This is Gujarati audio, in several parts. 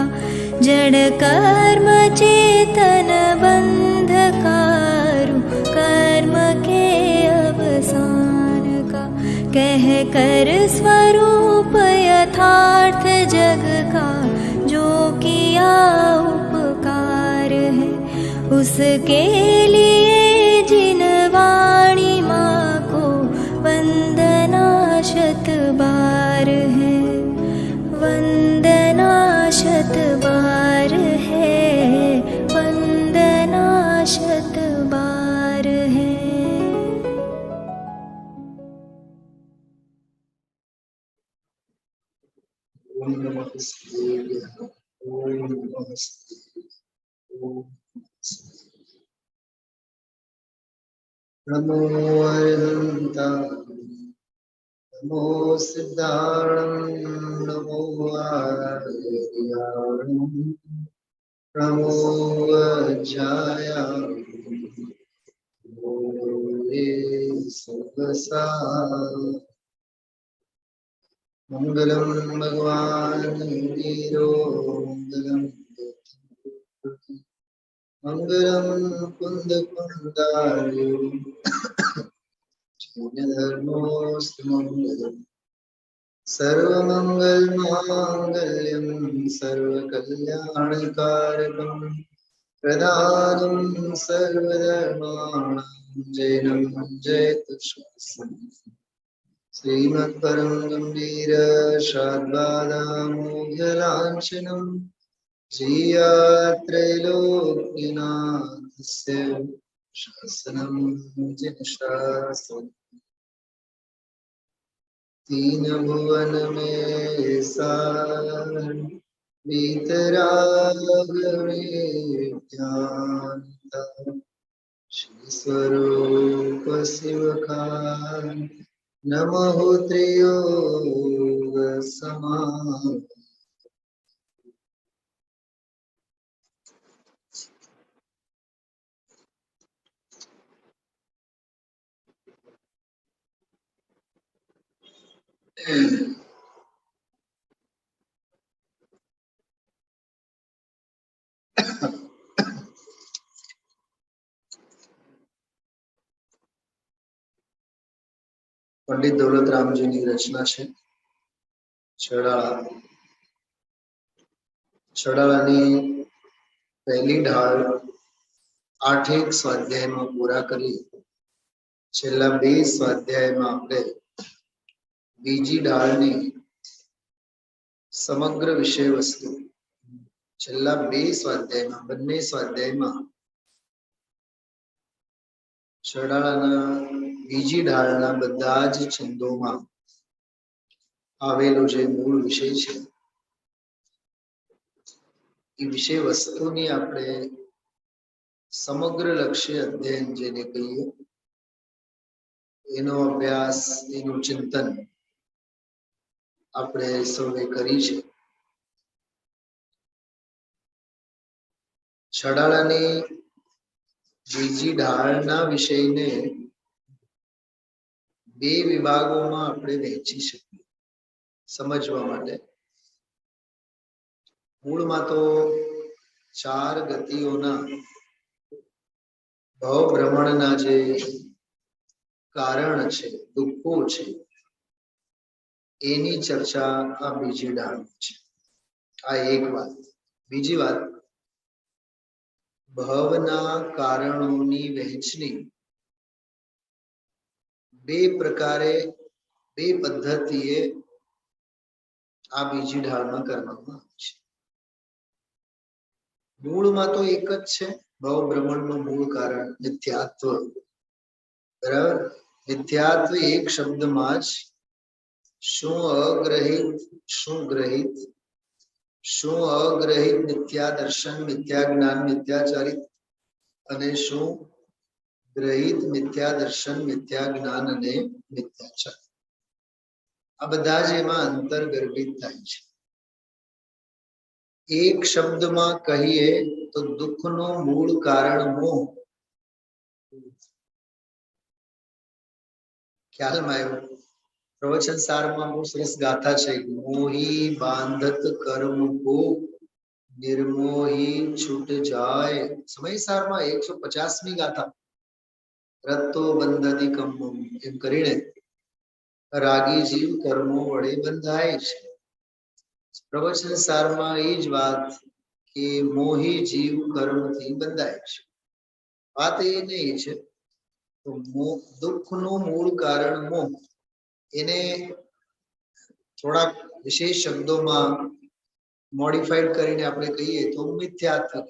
का, जड़ कर्म चेतन बंधकारु कर्म के अवसान का, कह कर स्वरूप यथार्थ जग का, जो किया उपकार है उसके लिए जिन वाणी माँ को वंदना शत बार है, वंदना शत बार है, वंदना शत बार है। ओम नमः शिवाय। ओम नमः शिवाय। ओम नमो अरहन्ताय, नमो सिद्धार्णं, नमो आर्याणं, नमो वज्रायां, नमो ये सर्वसा। मंगलम भगवान वीरो, मंगलम मंगलम कुंद कुंदारो, धर्मोऽस्तु मंगलम्। सर्वमंगल मांगल्यं सर्वकल्याणकारकं, प्रदानं सर्वधर्माणां जयनं जयतु शास्त्रम्। श्रीमत्परं गम्भीर शाद्वादामोघलाञ्छनं, श्रीयात्रैलोक्यनाथस्य शासनं जिनशासनं। तीन भुवन में सार, वीतरागमे ज्ञानता, श्री स्वरूप शिवखान नमः त्रियोग समान। पंडित दौलतरामजी की रचना है छड़ाला। छड़ालानी पहली ढाल 8 स्वाध्याय में पूरा करी। छेल्ला 2 स्वाध्याय में आपणे बीजी ढालनी समग्र विषय वस्तु, छेल्ला 2 स्वाध्याय में, बंने स्वाध्याय में छड़ालाना बीजी ढालना बधा ज छंदों में आवेलो जे मूल विषय छे, ई विषय वस्तुनी आपणे समग्र लक्ष्य अध्ययन जेने कहीए एनो अभ्यास, एनु चिंतन आपणे सौए करी छे। छड़ालानी बीजी ढालना विषयने 2 विभागों में आपणे वहेंची शकीए समझवा माटे। मूल में तो 4 गतिओना भव भ्रमणना जे कारण छे, दुखो छे, एनी चर्चा आ बीजी ढाल छे। आ एक बात। बीजी बात, भवना कारणोनी वहेंचनी 2 प्रकारे 2 पद्धतिए आ बीजी ढाल में करवामां आवे छे। मूल में तो एक ज छे, भव भ्रमण नु मूल कारण मिथ्यात्व। बराबर, मिथ्यात्व एक शब्द में ज शू अग्रहित, शू ग्रहित, शू अग्रहित मिथ्या दर्शन, मिथ्या ज्ञान, मिथ्याचारित अने शू ग्रहित मिथ्या दर्शन, मिथ्या ज्ञान अने मिथ्याचार। आ बधा ज एमां अंतर्गर्भित थाय छे। एक शब्द में कहीए तो दुख नो मूल कारण मोह। ख्याल में आव्यो? प्रवचन सार में बहुत सरस गाथा छे, मोही बांधत कर्म को निर्मोही छूट जाए समयसार में 150મી गाथा रत्तो बंधति कम्मम एम करीने रागी जीव कर्मो वडे बंधाय छे। प्रवचन सार में एज बात कि मोही जीव कर्म थी बंधाय छे। बात ए नहीं छे तो दुख नु मूल कारण मोह एने थोड़ा विशेष शब्दों में मॉडिफाइड करीने आपणे कहीए तो मिथ्यात्व।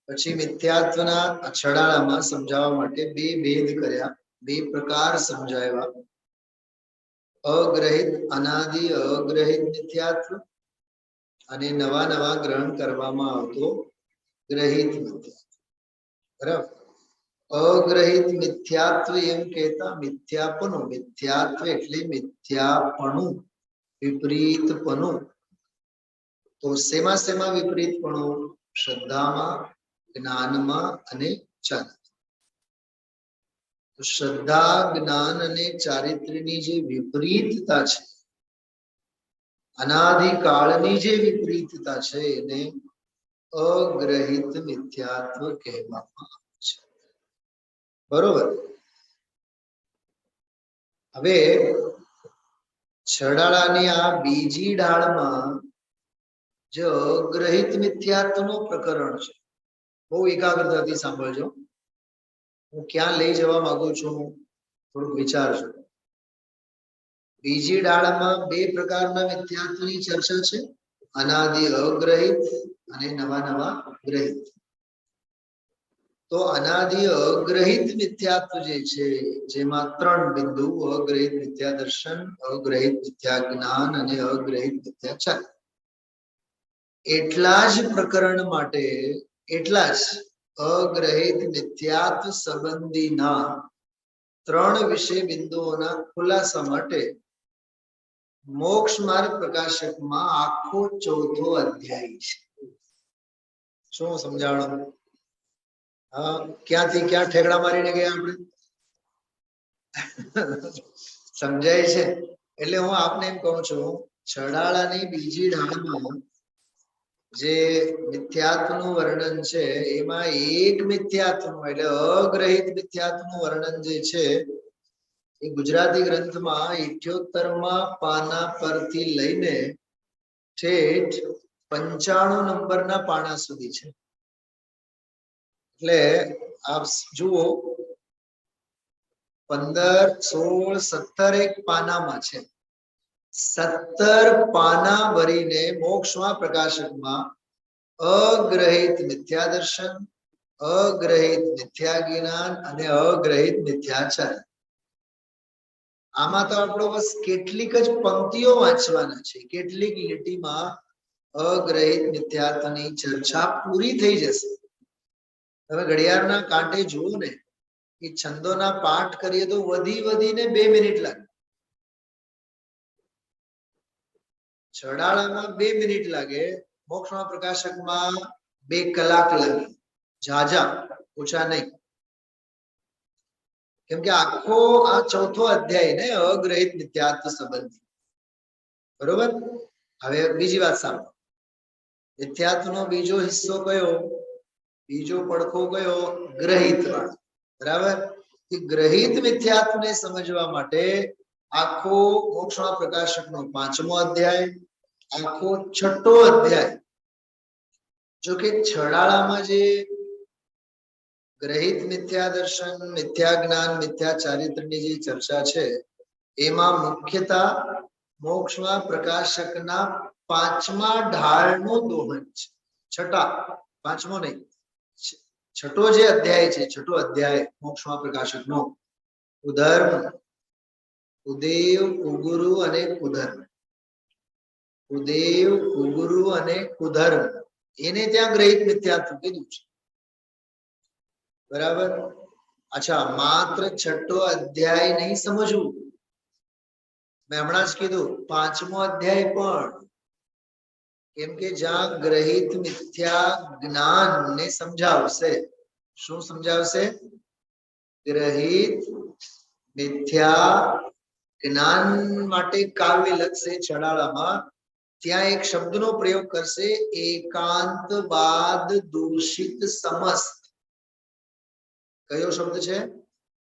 પછી મિથ્યાત્વના છડાળામાં સમજાવવા માટે બે ભેદ કર્યા, બે પ્રકાર સમજાવ્યા, અગ્રહિત અનાદિ અગ્રહિત મિથ્યાત્વ અને નવા નવા ગ્રહણ કરવામાં આવતો ગ્રહિત મિથ્યાત્વ. બરાબર. અગ્રહિત મિથ્યાત્વ એમ કહેતા મિથ્યાપણું. મિથ્યાત્વ એટલે મિથ્યાપણું, વિપરીતપણું. તો શેમાં શેમાં વિપરીતપણું? શ્રદ્ધામાં, જ્ઞાનમાં અને ચારિત્ર. શ્રદ્ધા, જ્ઞાન અને ચારિત્ર્યની જે વિપરીતતા છે, અનાદિકાળની જે વિપરીતતા છે એને અગ્રહિત મિથ્યાત્વ કહેવામાં આવે છે. બરોબર. હવે છડાળાની આ બીજી ઢાળમાં જે અગ્રહિત મિથ્યાત્વનું પ્રકરણ છે, બહુ એકાગ્રતાથી સાંભળજો. હું ક્યાં લઈ જવા માંગુ છું થોડુંક વિચારજો. બીજી ડાળમાં બે પ્રકારના મિથ્યાત્વની ચર્ચા છે, અનાદિ અગ્રહિત અને નવા નવા ગ્રહિત. તો અનાદિ અગ્રહિત મિથ્યાત્વ જે છે જેમાં ત્રણ બિંદુ: અગ્રહિત મિથ્યા દર્શન, અગ્રહિત મિથ્યા જ્ઞાન અને અગ્રહિત મિથ્યા ચારિત્ર. એટલા જ પ્રકરણ માટે, એટલા જ અગ્રહિત મિથ્યાત્વ સંબંધીના ત્રણ વિષય બિંદુઓના ખુલાસા માટે મોક્ષ માર્ગ પ્રકાશકમાં આખો ચોથો અધ્યાય છે. શું સમજાણું? હા, ક્યાંથી ક્યાં ઠેકડા મારીને ગયા આપણે? સમજાય છે? એટલે હું આપને એમ કહું છું, છડાળાની બીજી ઢાળમાં જે મિથ્યાત્વનું વર્ણન છે એમાં એક મિથ્યાત્વનું એટલે અગ્રહિત મિથ્યાત્વનું વર્ણન જે છે એ ગુજરાતી ગ્રંથમાં 78મા પાના પરથી લઈને ઠેઠ 95 નંબરના પાના સુધી છે. એટલે આપ જુઓ, 15, 16, 17 એક પાનામાં છે. 17 પાના ભરીને મોક્ષમાં પ્રકાશકમાં અગ્રહિત મિથ્યા દર્શન, અગ્રહિત મિથ્યા જ્ઞાન અને અગ્રહિત મિથ્યાચાર. આમાં તો આપણો બસ કેટલીક જ પંક્તિઓ વાંચવાના છે, કેટલીક લીટીમાં અગ્રહિત મિથ્યાત્વની ચર્ચા પૂરી થઈ જશે. તમે ઘડિયાળના કાંટે જુઓ ને, એ છંદોના પાઠ કરીએ તો વધીને 2 મિનિટ લાગે. છડાળામાં 2 મિનિટ લાગે, મોક્ષમાં પ્રકાશકમાં 2 કલાક લાગે. ઝાઝા, ઓછા નહીં. કેમ કે આખો આ ચોથો અધ્યાય ને અગ્રહિત મિથ્યાત્વ સંબંધી. બરોબર. હવે બીજી વાત સાંભળો. મિથ્યાત્વનો બીજો હિસ્સો કયો? બીજો પડખો કયો? ગ્રહિત વાળો. બરાબર. ગ્રહિત મિથ્યાત્વને સમજવા માટે આખો મોક્ષમાં પ્રકાશકનો 5મો અધ્યાય, આખો 6ઠો અધ્યાય. જો કે છડાળામાં જે ગ્રહિત મિથ્યા દર્શન, મિથ્યા જ્ઞાન, મિથ્યા ચારિત્રની જે ચર્ચા છે એમાં મુખ્યતા મોક્ષમાં પ્રકાશકના 5મા ઢાળનું દોહન છે. 5મો નહીં, 6ઠો જે અધ્યાય છે, 6ઠો અધ્યાય મોક્ષમાં પ્રકાશકનો ઉધર્મ, ઉદેવ, કુગુરુ અને કુધર્મ. ઉદેવ, કુગુરુ અને કુધર્મ એને ત્યાં ગ્રહિત મિથ્યાત્વ કીધું છે. બરાબર. અચ્છા, માત્ર 6ઠો અધ્યાય નહીં સમજવું. મેં હમણાં જ કીધું 5મો અધ્યાય પણ, કેમ કે જ્યાં ગ્રહિત મિથ્યા જ્ઞાન ને સમજાવશે. શું સમજાવશે? ગ્રહિત મિથ્યા જ્ઞાન માટે કાવ્ય લખશે છડાળામાં ત્યાં એક શબ્દનો પ્રયોગ કરશે, એકાંતવાદ દૂષિત સમસ્ત. કયો શબ્દ છે?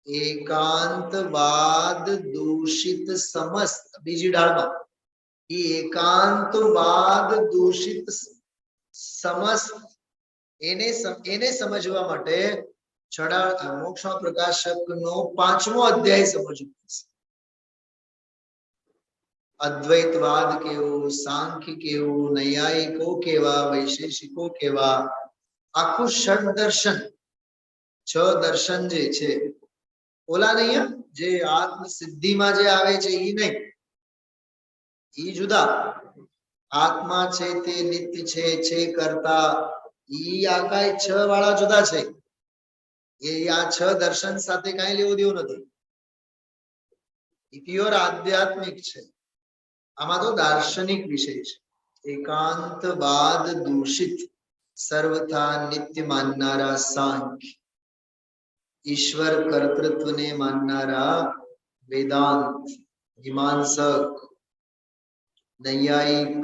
એકાંતવાદ દૂષિત સમસ્ત. બીજી ડાળમાં એકાંતવાદ દૂષિત સમસ્ત એને સમજવા માટે મોક્ષ પ્રકાશક નો 5મો અધ્યાય સમજવું પડશે. અદ્વૈતવાદ કેવો, સાંખ્ય કેવું, નૈયાયિકો કેવા, વૈશેષિકો કેવા, આખું ષડ દર્શન, 6 દર્શન જે છે, ઓલા નહીં, જે આત્મ સિદ્ધિમાં જે આવે છે એ નહીં, ઈ જુદા. આત્મા છે તે નિત્ય છે કરતા, ઈ આકાય 6 વાળા જુદા છે. એ આ 6 દર્શન સાથે કઈ લેવું દેવું નથી. ઈ પ્યોર આધ્યાત્મિક છે. આમાં તો દાર્શનિક વિષય છે. એકાંતવાદ દૂષિત, સર્વથા નિત્ય માનનારા સાંખ્ય, ઈશ્વર કર્તૃત્વને માનનારા વેદાંત, મીમાંસક, નૈયાયિક,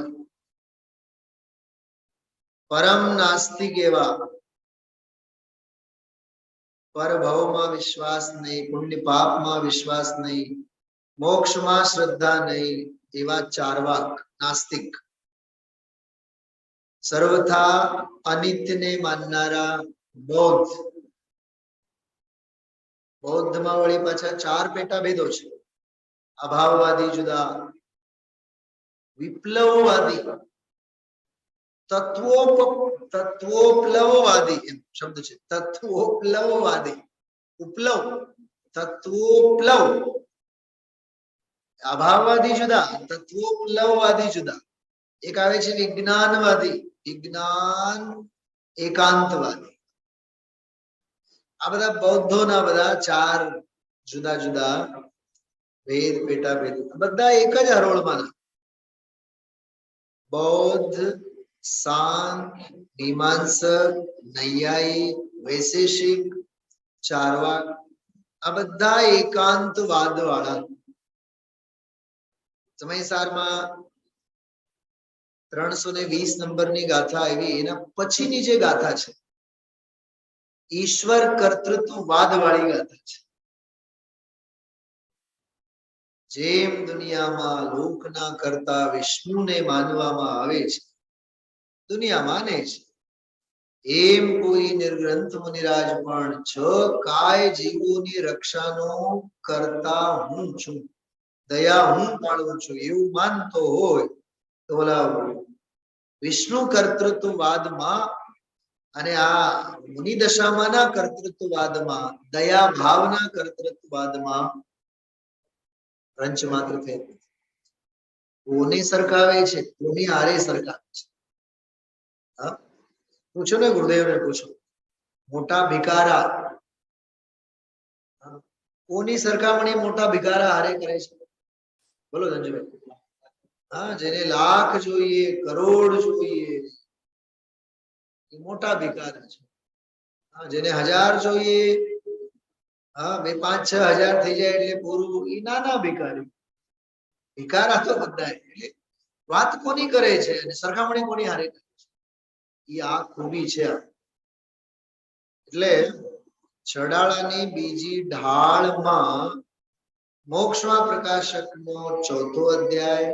પરમ નાસ્તિક એવા, પરભવમાં વિશ્વાસ નહીં, પુણ્ય પાપમાં વિશ્વાસ નહીં, મોક્ષમાં શ્રદ્ધા નહીં, એવા ચાર્વાક નાસ્તિક, સર્વથા અનિત્યને માનનારા બૌદ્ધ. બૌદ્ધમાં વળી પાછા 4 પેટા ભેદો છે. અભાવવાદી જુદા, વિપ્લવવાદી, તત્વોપ્લવવાદી એમ શબ્દ છે. તત્વોપ્લવવાદી, ઉપલવ, તત્વોપ્લવ. અભાવવાદી જુદા, તત્વોપ્લવવાદી જુદા. એક આવે છે વિજ્ઞાનવાદી, વિજ્ઞાન એકાંતવાદી. આ બધા બૌદ્ધોના બધા 4 જુદા જુદા ભેદ, પેટા ભેદ, બધા એક જ હરોળમાં. બૌદ્ધ, સાંખ્ય, મીમાંસક, નૈયાયિક, વૈશેષિક, ચાર્વાક, આ બધા એકાંતવાદ વાળા. સમયસારમાં 320 નંબરની ગાથા આવી, એના પછીની જે ગાથા છે, ઈશ્વર કર્તૃત્વવાદ વાળી ગાથા છે. જેમ દુનિયામાં લોકના કરતા વિષ્ણુને માનવામાં આવે છે, દુનિયા માને છે, એમ કોઈ નિર્ગ્રંથ મુનિરાજ પણ 6 કાય જીવોની રક્ષાનો કરતા હું છું, દયા હું પાડું છું, એવું માનતો હોય તો ઓલા વિષ્ણુ કર્તૃત્વવાદમાં અને આ મુનિ દશામાંના કર્તૃત્વવાદમાં, દયા ભાવના કર્તૃત્વવાદમાં રંચ માત્ર ફેર નથી. કોને સરખાવે છે? કોની હારે સરખાવે છે? હા, પૂછો ને, ગુરુદેવને પૂછો. મોટા ભિકારા કોની સરખામણી મોટા ભિકારા હારે કરે છે? બોલો સંજયભાઈ. હા, જેને લાખ જોઈએ, કરોડ જોઈએ, એ મોટા ભિકારા છે. હા, જેને 1000 જોઈએ, હા, 2, 5, 6 હજાર થઈ જાય એટલે પૂરું, એ નાના ભિખારી. ભિખારા તો બધા. એટલે વાત કોની કરે છે અને સરખામણી કોની હારે કરે છે? એ આ ખૂબી છે. એટલે છડાળાની બીજી ઢાળમાં મોક્ષમાં પ્રકાશકનો 4થો અધ્યાય,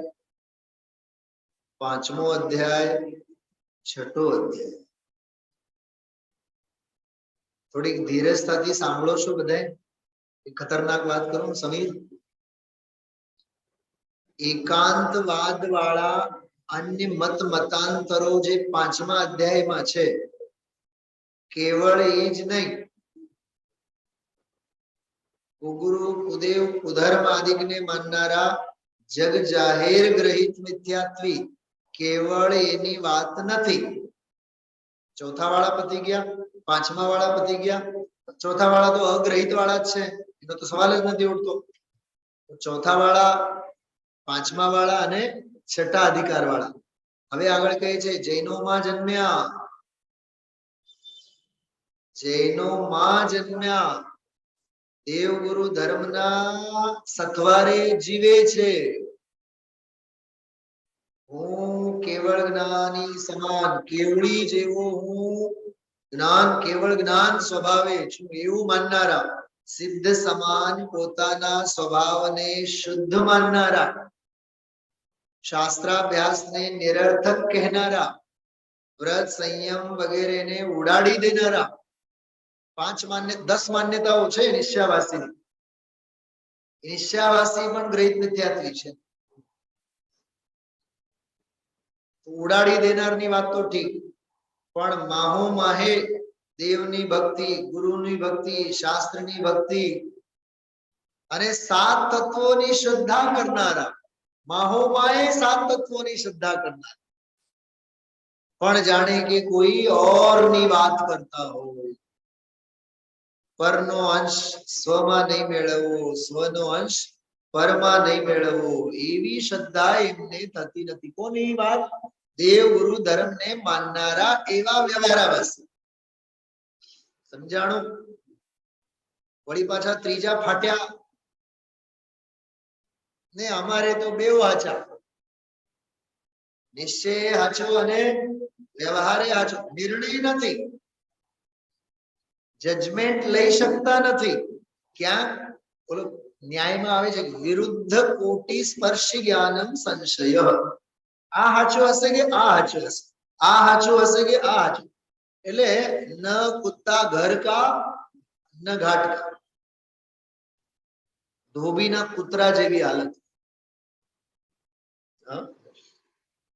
5મો અધ્યાય, 6થો અધ્યાય. થોડીક ધીરજતાથી સાંભળો છો બધાય? એક ખતરનાક વાત કરું સમીર. એકાંતવાદ વાળા અન્ય મતાંતરો જે 5મા અધ્યાયમાં છે, કેવળ એ જ નહીં, કુગુરુ, કુદેવ, કુધર્મ આદિકને માનનારા જગ જાહેર ગ્રહિત મિથ્યાત્વી, કેવળ એની વાત નથી. 4થા વાળા પતી ગયા, 5મા વાળા પતી ગયા. 4થા વાળા તો અગ્રહિત વાળા જ છે, એનો તો સવાલ જ નથી ઉઠતો. 4થા વાળા, 5મા વાળા અને 6ઠા અધિકાર વાળા. હવે આગળ કહે છે જૈનોમાં જન્મ્યા, જૈનોમાં જન્મ્યા, દેવગુરુ ધર્મના સથવારે જીવે છે. હું કેવળ જ્ઞાની સમાન, કેવળી જેવો હું જ્ઞાન, કેવળ જ્ઞાન સ્વભાવે છું એવું માનનારા, સિદ્ધ સમાન પોતાના સ્વભાવને શુદ્ધ માનનારા, શાસ્ત્રાભ્યાસને નિરર્થક કહેનારા, વ્રત સંયમ વગેરેને ઉડાડી દેનારા, 10 માન્યતાઓ છે નિશ્ચયવાસીની. નિશ્ચયવાસી પણ ગ્રહિત મિથ્યાત્વી છે. ઉડાડી દેનારની વાત તો ઠીક, પણ માહો માહે દેવની ભક્તિ, ગુરુની ભક્તિ, શાસ્ત્રની ભક્તિ અને 7 તત્વોની શ્રદ્ધા કરનારા, માહો માહે 7 તત્વોની શ્રદ્ધા કરનારા પણ જાણે કે કોઈ ઓરની વાત કરતા હોય, પરનો અંશ સ્વમાં નહીં મેળવવો, સ્વનો અંશ પરમાં નહીં મેળવવો, એવી શ્રદ્ધા એમને થતી નથી. કોની વાત? દેવ ગુરુ ધર્મને માનનારા એવા વ્યવહારાવાસી. સમજાણું? વળી પાછા ત્રીજા ફાટ્યા ને અમારે તો બેવ હાચા, નિશ્ચય હાચો અને વ્યવહારે હાચો. નિર્ણય નથી, જજમેન્ટ લઈ શકતા નથી. ક્યાં બોલો ન્યાયમાં આવે છે વિરુદ્ધ કોટી સ્પર્શી જ્ઞાનમ સંશય. આ હાચો હશે કે આ હાચો હશે, આ હાચો હશે કે આ હાચો. એટલે ન કુત્તા ઘર કા ન ઘાટ કા, ધોબીના કૂતરા જેવી હાલત.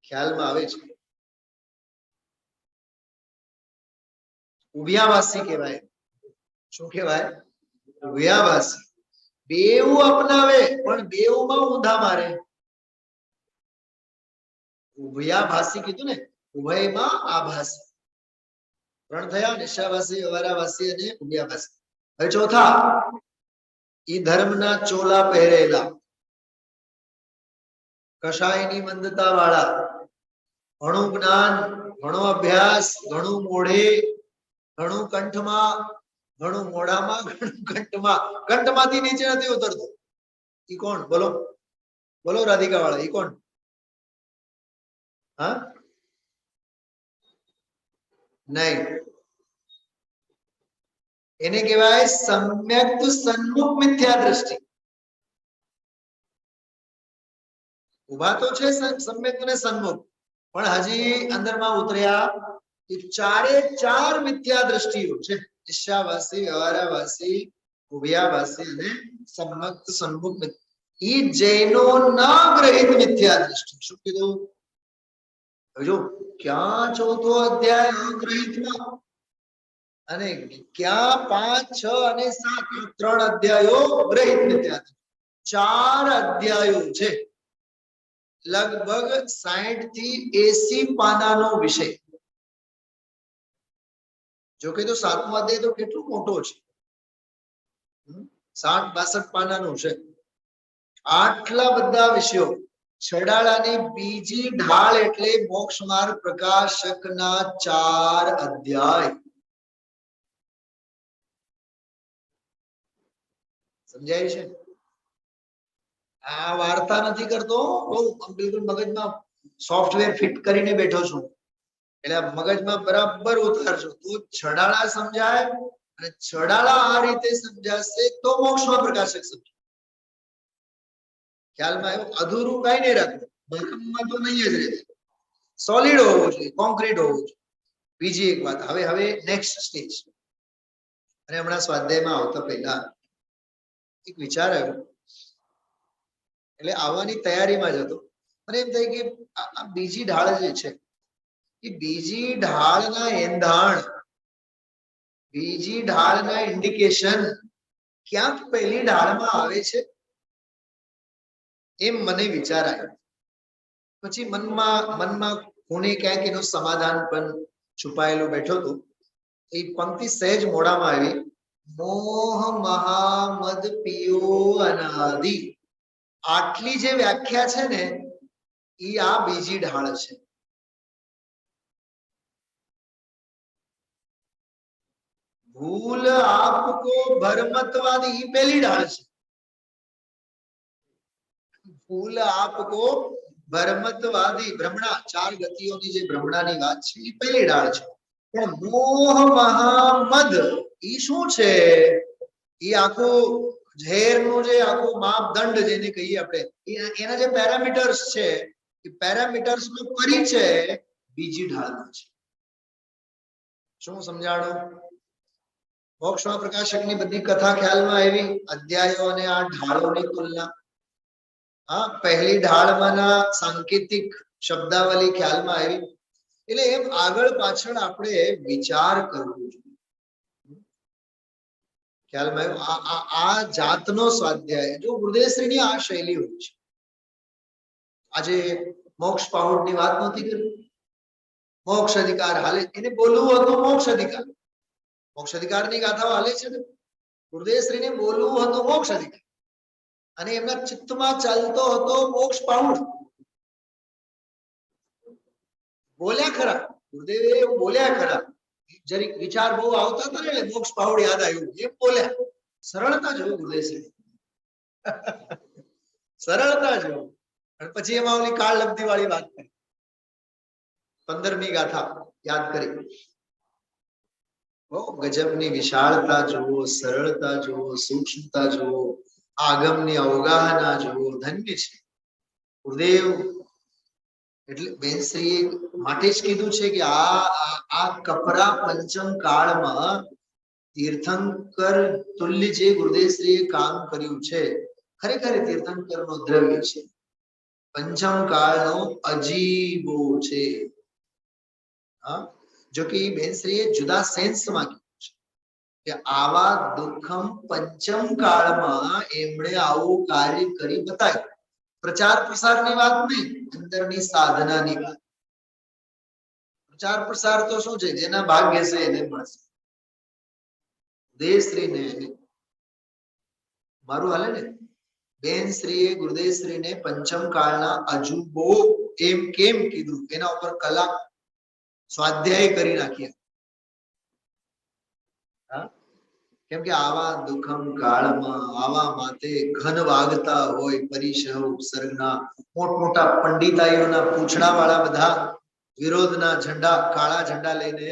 ખ્યાલમાં આવે છે. ઉભિયાવાસી કહેવાય. શું કહેવાય? ઉભિયાવાસી. બેવ અપનાવે પણ બેવમાં ઊંધા મારે. ઉભયાભાસી કીધું ને, ઉભયમાં આભાસી. 3 થયા, નિશ્ચયવાસી, વ્યવહારાવાસી અને ઉભયાભાસી. હવે ચોથા, ઈ ધર્મના ચોલા પહેરેલા, કશાયની મંદતા વાળા, ઘણું જ્ઞાન, ઘણો અભ્યાસ, ઘણું મોઢે, ઘણું કંઠમાં, ઘણું મોઢામાં, ઘણું કંઠમાં, કંઠમાંથી નીચે નથી ઉતરતું. ઈ કોણ? બોલો બોલો રાધિકા વાળા, ઈ કોણ? હા નહીં, એને કહેવાય સમ્યક સન્મુખ મિથ્યા દ્રષ્ટિ. ઉભા તો છે સમ્યક અને સન્મુખ, પણ હજી અંદરમાં ઉતર્યા એ 4 મિથ્યા દ્રષ્ટિઓ છે. નિશ્ચયવાસી, વ્યવહારાવાસી, ઉભયાવાસી અને સમ્યક સન્મુખ. ઈ જૈનો ના ગ્રહિત મિથ્યા દ્રષ્ટિ. શું કીધું? જો ક્યાં 4થો અધ્યાય અગ્રહિતમાં અને ક્યાં 5, 6 અને 7, 3 અધ્યાયો ગ્રહિત મિથ્યા. 4 અધ્યાયો છે, લગભગ 60 થી 80 પાનાનો વિષય. જો કે તો 7મો અધ્યાય તો કેટલો મોટો છે, 60-62 પાનાનું છે. આટલા બધા વિષયો. છડાળાની બીજી ઢાળ એટલે મોક્ષ માર્ગ પ્રકાશકના 4 અધ્યાય. સમજાય છે? આ વાર્તા નથી કરતો, બિલકુલ મગજમાં સોફ્ટવેર ફિટ કરીને બેઠો છું, એટલે મગજમાં બરાબર ઉતારજો તો છડાળા સમજાય. અને છડાળા આ રીતે સમજાશે તો મોક્ષમાં પ્રકાશક સમજાય. ખ્યાલમાં આવ્યો? અધૂરું કઈ નહીં રાખવું, મલમમાં તો નહીં જ રહેતું, સોલિડ હોવું જોઈએ, કોન્ક્રીટ હોવું જોઈએ. બીજી એક વાત, હવે નેક્સ્ટ સ્ટેજ. અને હમણાં સ્વાધ્યાયમાં આવતા પહેલા એક વિચાર આવ્યો, એટલે આવવાની તૈયારીમાં જ હતો. મને એમ થાય કે આ બીજી ઢાળ જે છે, એ બીજી ઢાળના એંધાણ, બીજી ઢાળના ઇન્ડિકેશન ક્યાંક પહેલી ઢાળમાં આવે છે, એમ મને વિચાર આવ્યો. પછી મનમાં કોને ક્યાંક એનું સમાધાન પણ છુપાયેલું બેઠો હતો. એ પંક્તિ સહેજ મોડામાં આવી, મોહ મહામદ પિયો અનાદિ. આટલી જે વ્યાખ્યા છે ને, એ આ બીજી ઢાળ છે. ભૂલ આપકો ભરમતવાદી, એ પહેલી ઢાળ છે. ભૂલ આપકો ભ્રમત્વાદી ભ્રમણા, 4 ગતિઓની જે ભ્રમણાની વાત છે એ પહેલી ડાળ છે. પણ મોહ મહામદ ઈ શું છે? એ આખું ઝેરનું જે આખું માપદંડ જેને કહીએ આપણે, એના જે પેરામીટર્સ છે એ પેરામીટર્સ નો પરિચય બીજી ઢાળમાં છે. શું સમજાણું? મોક્ષમાં પ્રકાશકની બધી કથા ખ્યાલમાં આવી, અધ્યાયો અને આ ઢાળોની તુલના. હા, પહેલી ઢાળમાંના સાંકેતિક શબ્દાવલી ખ્યાલમાં આવી. એટલે એમ આગળ પાછળ આપણે વિચાર કરવો જોઈએ. ખ્યાલમાં આવ્યું? આ જાતનો સ્વાધ્યાય જો ગુરુદેવશ્રીની આ શૈલી હોય છે. આજે મોક્ષ પાઉડની વાત નહોતી કરી, મોક્ષ અધિકાર હાલે, એને બોલવું હતું મોક્ષ અધિકાર. મોક્ષ અધિકારની ગાથાઓ હાલે છે ને. ગુરુદેવશ્રીને બોલવું હતું મોક્ષ અધિકાર અને એમના ચિત્તમાં ચાલતો હતો મોક્ષ પાઉડ. બોલ્યા ખરા ગુરુદેવે, એવું બોલ્યા ખરા, જરીક વિચાર બહુ આવતા હતા ને એટલે મોક્ષ પાઉડ યાદ આવ્યું, એમ બોલ્યા. સરળતા જોયું ગુરુદેવશ્રી, સરળતા જોયું. અને પછી એમાં ઓલી કાળ લબ્ધી વાળી વાત કરી, 15મી ગાથા યાદ કરી. ગજબની વિશાળતા જુઓ, સરળતા જુઓ, સૂક્ષ્મતા જુઓ, આગમની અવગાહના જુઓ. ધન્ય છે ગુરુદેવ. એટલે બેનશ્રીએ માટે જ કીધું છે કે આ કપરા પંચમ કાળમાં તીર્થંકર તુલ્ય જે ગુરુદેવશ્રીએ કામ કર્યું છે, ખરેખર તીર્થંકરનો દ્રવ્ય છે. પંચમ કાળનો અજીબો છે. હા, જો કે બેનશ્રીએ જુદા સેન્સમાં કીધું છે કે આવા દુઃખમ પંચમ કાળમાં એમણે આવું કાર્ય કરી બતાવ્યું. પ્રચાર પ્રસારની વાત નહીં, અંદરની સાધનાની વાત. પ્રચાર પ્રસાર તો શું છે, જેના ભાગ્ય છે એને મળશે. દેવશ્રીને મારું હાલે ને, બેનશ્રીએ ગુરુદેવશ્રીને પંચમ કાળના અજુબો એમ કેમ કીધું, એના ઉપર કલાક સ્વાધ્યાય કરી નાખ્યા. કેમ કે આવા દુઃખમ કાળમાં આવા માતે ઘન વાગતા હોય પરિસહ ઉપસર્ગના, મોટમોટા પંડિતાઈઓના પૂંછડા વાળા બધા વિરોધના ઝંડા, કાળા ઝંડા લઈને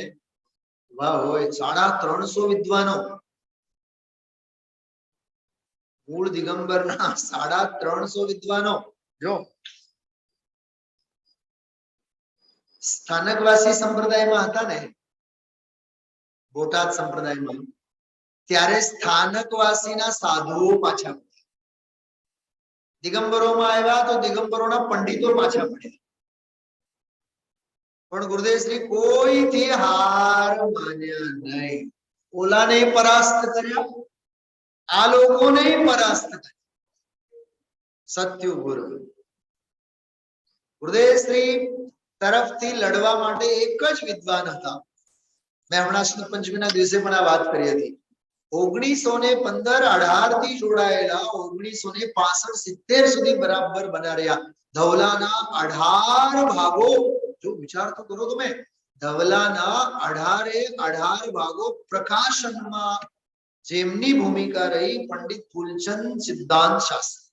ઉભા હોય. 350 વિદ્વાનો, મૂળ દિગંબરના 350 વિદ્વાનો. જો સ્થાનકવાસી સંપ્રદાયમાં હતા ને, બોટાદ સંપ્રદાયમાં, ત્યારે સ્થાનકવાસીના સાધુઓ પાછા પડ્યા. દિગંબરોમાં આવ્યા તો દિગંબરોના પંડિતો પાછા પડ્યા. પણ ગુરુદેવશ્રી કોઈથી હાર માન્યા નહીં. ઓલાને પરાસ્ત કર્યા, આ લોકોને પરાસ્ત કર્યા. સત્ય ઉભો રહ્યો. ગુરુદેવશ્રી તરફથી લડવા માટે એક જ વિદ્વાન હતા. મેં હમણાં સુદ પંચમીના દિવસે પણ આ વાત કરી હતી. 1915-18 થી જોડાયેલા 1965-70 સુધી બરાબર બના રહ્યા. ધવલાના 18 ભાગો, જો વિચાર તો કરો તમે, ધવલાના 18 ભાગો પ્રકાશનમાં જેમની ભૂમિકા રહી, પંડિત ફૂલચંદ સિદ્ધાંત શાસ્ત્રી.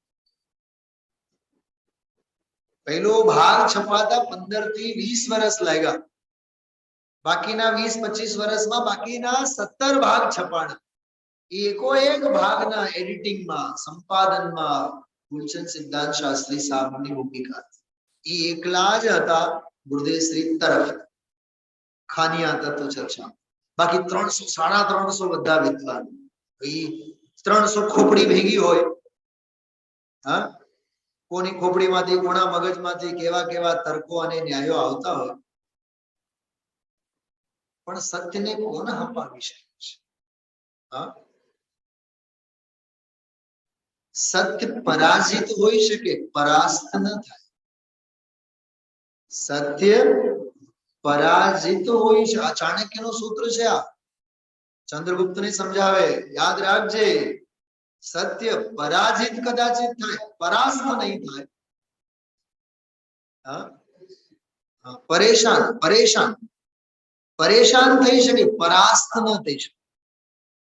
પહેલો ભાગ છપાતા 15 થી 20 વર્ષ લાગ્યા. બાકીના 20-25 વર્ષમાં બાકીના 17 ભાગ છપાણા. એકો એક ભાગના એડિટિંગમાં, સંપાદનમાં ફૂલચંદ સિદ્ધાંત શાસ્ત્રી સાહેબની ભૂમિકા. એ એકલા જ હતા ગુરુદેવશ્રી તરફ. ખાનિયા તત્વ ચર્ચા. બાકી 300-350 બધા વિદ્વાન. 300 ખોપડી ભેગી હોય. હા, કોની ખોપડીમાંથી, કોના મગજમાંથી કેવા કેવા તર્કો અને ન્યાયો આવતા હોય. પણ સત્યને કોણ હપાવી શકે છે? હા, સત્ય પરાજિત હોઈ શકે, પરાસ્ત ન થાય. સત્ય પરાજિત હોય છે. આ ચાણક્યનું સૂત્ર છે. આ ચંદ્રગુપ્તને સમજાવે, યાદ રાખજે, સત્ય પરાજિત કદાચિત થાય, પરાસ્ત નહીં થાય. પરેશાન પરેશાન પરેશાન થઈ શકે, પરાસ્ત ન થઈ શકે.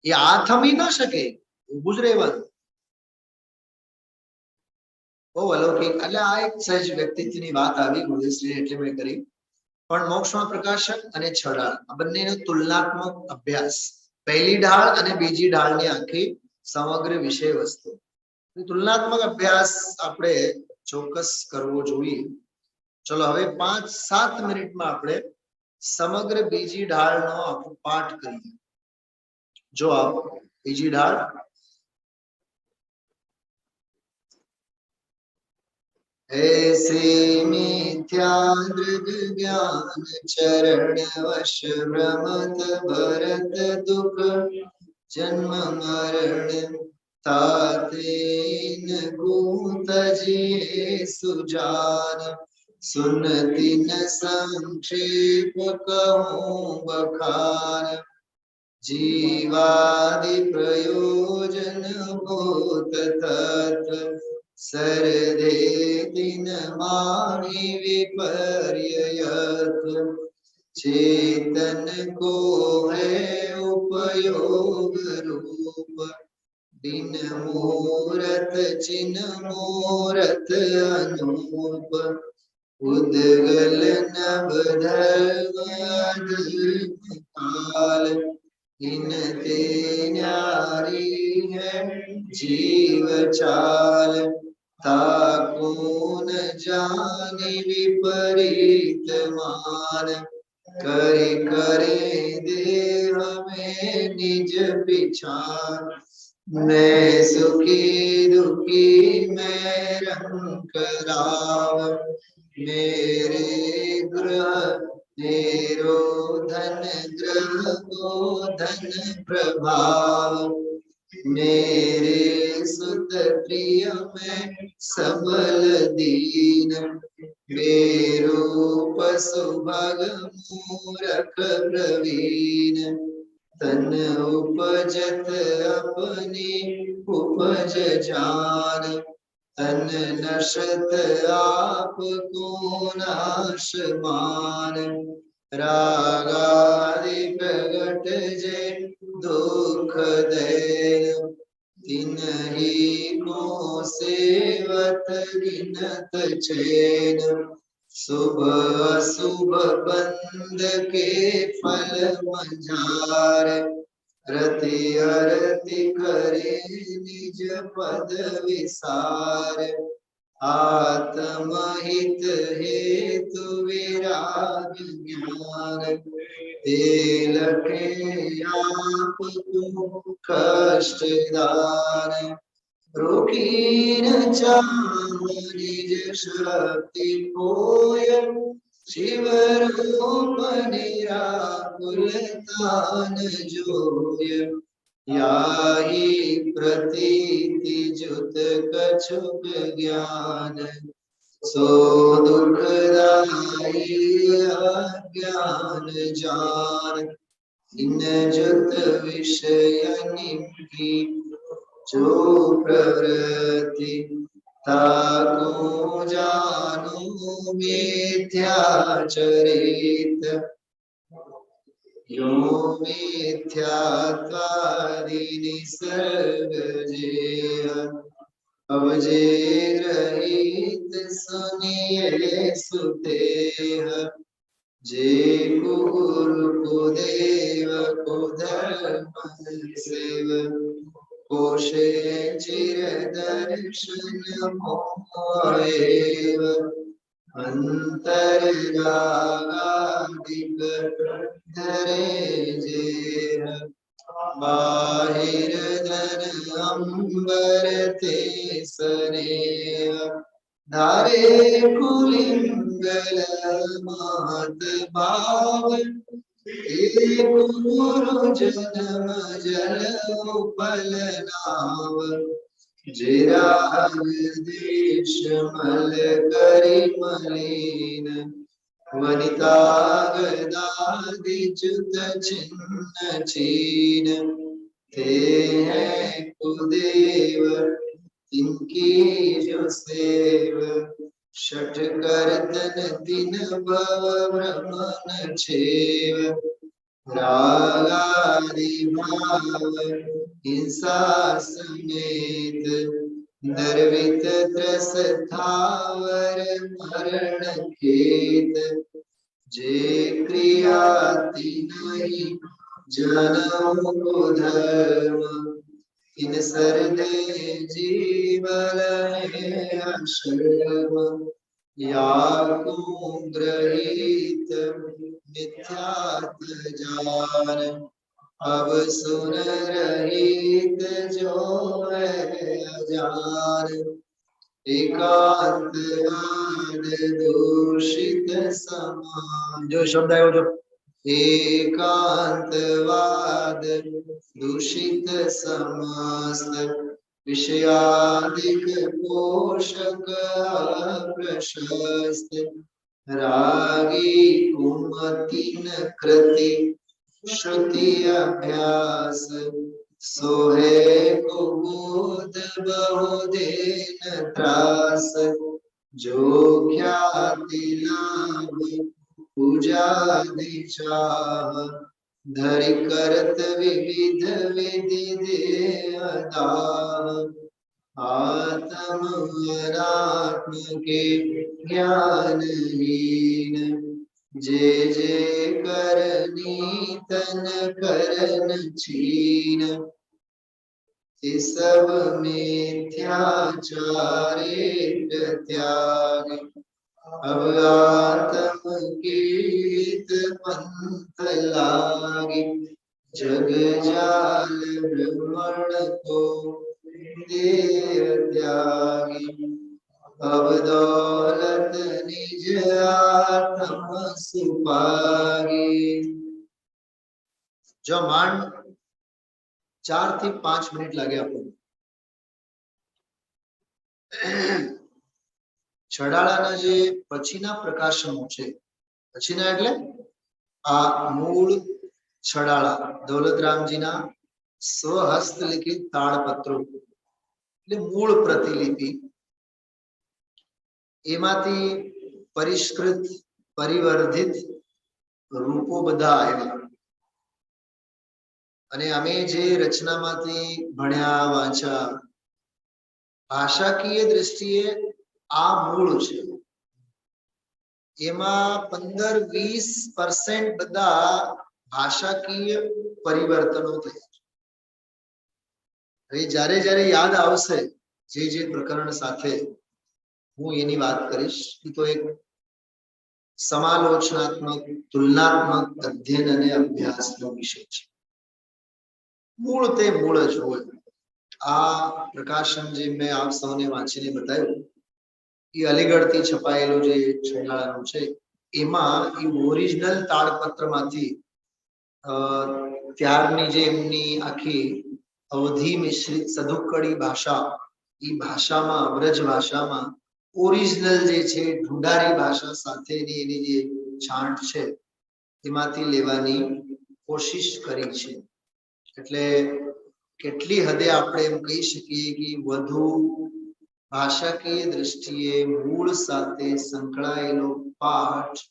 એ આ થમી ન શકે, ઉભું જ રહેવાનું. બહુ અલૌકિક. એટલે આ એક સહજ વ્યક્તિત્વની વાત આવી ગુરુદેવશ્રી એટલે મેં કરી. પણ મોક્ષમાં પ્રકાશક અને છડાળ આ બંનેનો તુલનાત્મક અભ્યાસ, પહેલી ઢાળ અને બીજી ઢાળની આખી સમગ્ર વિષય વસ્તુ, તુલનાત્મક અભ્યાસ આપણે ચોક્કસ કરવો જોઈએ. ચલો હવે 5-7 મિનિટમાં આપણે સમગ્ર બીજી ઢાળનો આખો પાઠ કરીએ. જો આપ બીજી ઢાળ ऐसे मिथ्या दृग ज्ञान चरण वश भ्रमत भरत दुख जन्म मरण तातेन कूत जिये सुजान सुनति न संक्षेप कहूँ बखान जीवादि प्रयोजन भूत तत् सरदे दिन माहि विपर्ययत चेतन को है उपयोग रूप दिन मूरत चिन्ह मूरत अनूप उद्गल नभ धर्म काल इनते न्यारी है जीव चाल ताको न जानि विपरीत मान करे करे देह में निज विचार मैं सुखी दुखी मैं रंग राव मेरे ग्रह तेरो धन ग्रह को धन प्रभाव मेरे सुत प्रिय में सबल दीन मेरो पशु भग मूरख प्रवीण तन उपजत अपनी उपज जान तन नशत आप को नाश मान रागादि प्रगट जे दुख दैन तिन्हि को सेवत गिनत चैन शुभ अशुभ बंध के फल मझार रति अरति करे निज पद विसार आत्महित हेतु विराग ज्ञान तेलके आप को कष्ट दान रोकीन चाह निज शक्ति कोय शिव रूप निराकुल तान जोय याहि प्रतीति जुत कछुक ज्ञान सो दुखदाई अज्ञान जान इन जुत विषय निम्न जो प्रवृत्ति ताको जानो मिथ्याचरित यो मिथ्यात्वादि निसर्ग जेह अवजे रहित सुनिए सुतेह जे गुरु को देव को धर्म सेव कोशे चिर दर्शन मोएव अंतर रागादिक धरे जेह बाहिर धन अंबर ते सनेह धारे कुलिंगल महत भाव एक गुरु जन्म जल उपल नाव जिराग देश मल करि मलिन वनिता गदादि च्युत छिन्न छीन ते हैं कुदेव तिनकी जो सेव षट करतन दिन भव भ्रमण छेव रागादि भाव हिंसा समेत नरवित त्रस थावर मरण खेत जे क्रियाति नहीं जन्म धर्म इन सरदे जीवन अशर्म याको ग्रहीत मिथ्यात्व जान अब सुन रहित जो है अजान एकांतवाद दूषित समान जो शब्द आयो जो एकांतवाद दूषित समस्त विषयादिक पोषक प्रशस्त रागी कुमति न कृति श्रुति अभ्यास सोहे कुबोध बहुदेन त्रास जो ख्याति लाभ पूजा दिचाह धरि करत विविध विधि देहदाह आत्म अनात्म के ज्ञानहीन जे जे करनी तन करन छीन ते सब मिथ्याचारे त्याग अब आत्म कीर्त पंथ लागी जग जाल ब्रह्मण को देह त्यागी अब दौलत निज आत्म सुपागी जो માંડ 4 થી 5 મિનિટ લાગે આપણને છડાળાના જે પછીના પ્રકાશનો છે પછીના એટલે આ મૂળ છડાળા દૌલતરામજીના સ્વહસ્ત લિખિત તાળપત્રો એટલે મૂળ પ્રતિલિપિ એમાંથી પરિષ્કૃત પરિવર્ધિત રૂપો બધા આવ્યા અને અમે જે રચનામાંથી ભણ્યા વાંચ્યા ભાષાકીય દ્રષ્ટિએ આ મૂળ છે એમાં 15-20% બધા ભાષાકીય પરિવર્તનો થયા હવે જ્યારે જ્યારે યાદ આવશે જે જે પ્રકરણ સાથે હું એની વાત કરીશ એ તો એક સમાલોચનાત્મક તુલનાત્મક અધ્યયન અને અભ્યાસનો વિષય છે મૂળ તે મૂળ જ હોય આ પ્રકાશન જે મેં આપ સૌને વાંચીને બતાવ્યું એ અલીગઢથી છપાયેલું જે છડાળાનું છે એમાં એ ઓરિજિનલ તાળપત્રમાંથી ત્યારની જે એમની આખી અવધી મિશ્રિત સદુક્કડી ભાષા એ ભાષામાં વ્રજ ભાષામાં ઓરિજિનલ જે છે ઢુંઢારી ભાષા સાથેની એની જે છાંટ છે એમાંથી લેવાની કોશિશ કરી છે એટલે કેટલી હદે આપણે એમ કહી શકીએ કે વધુ ભાષાકીય દ્રષ્ટિએ મૂળ સાથે સંકળાયેલો પાઠ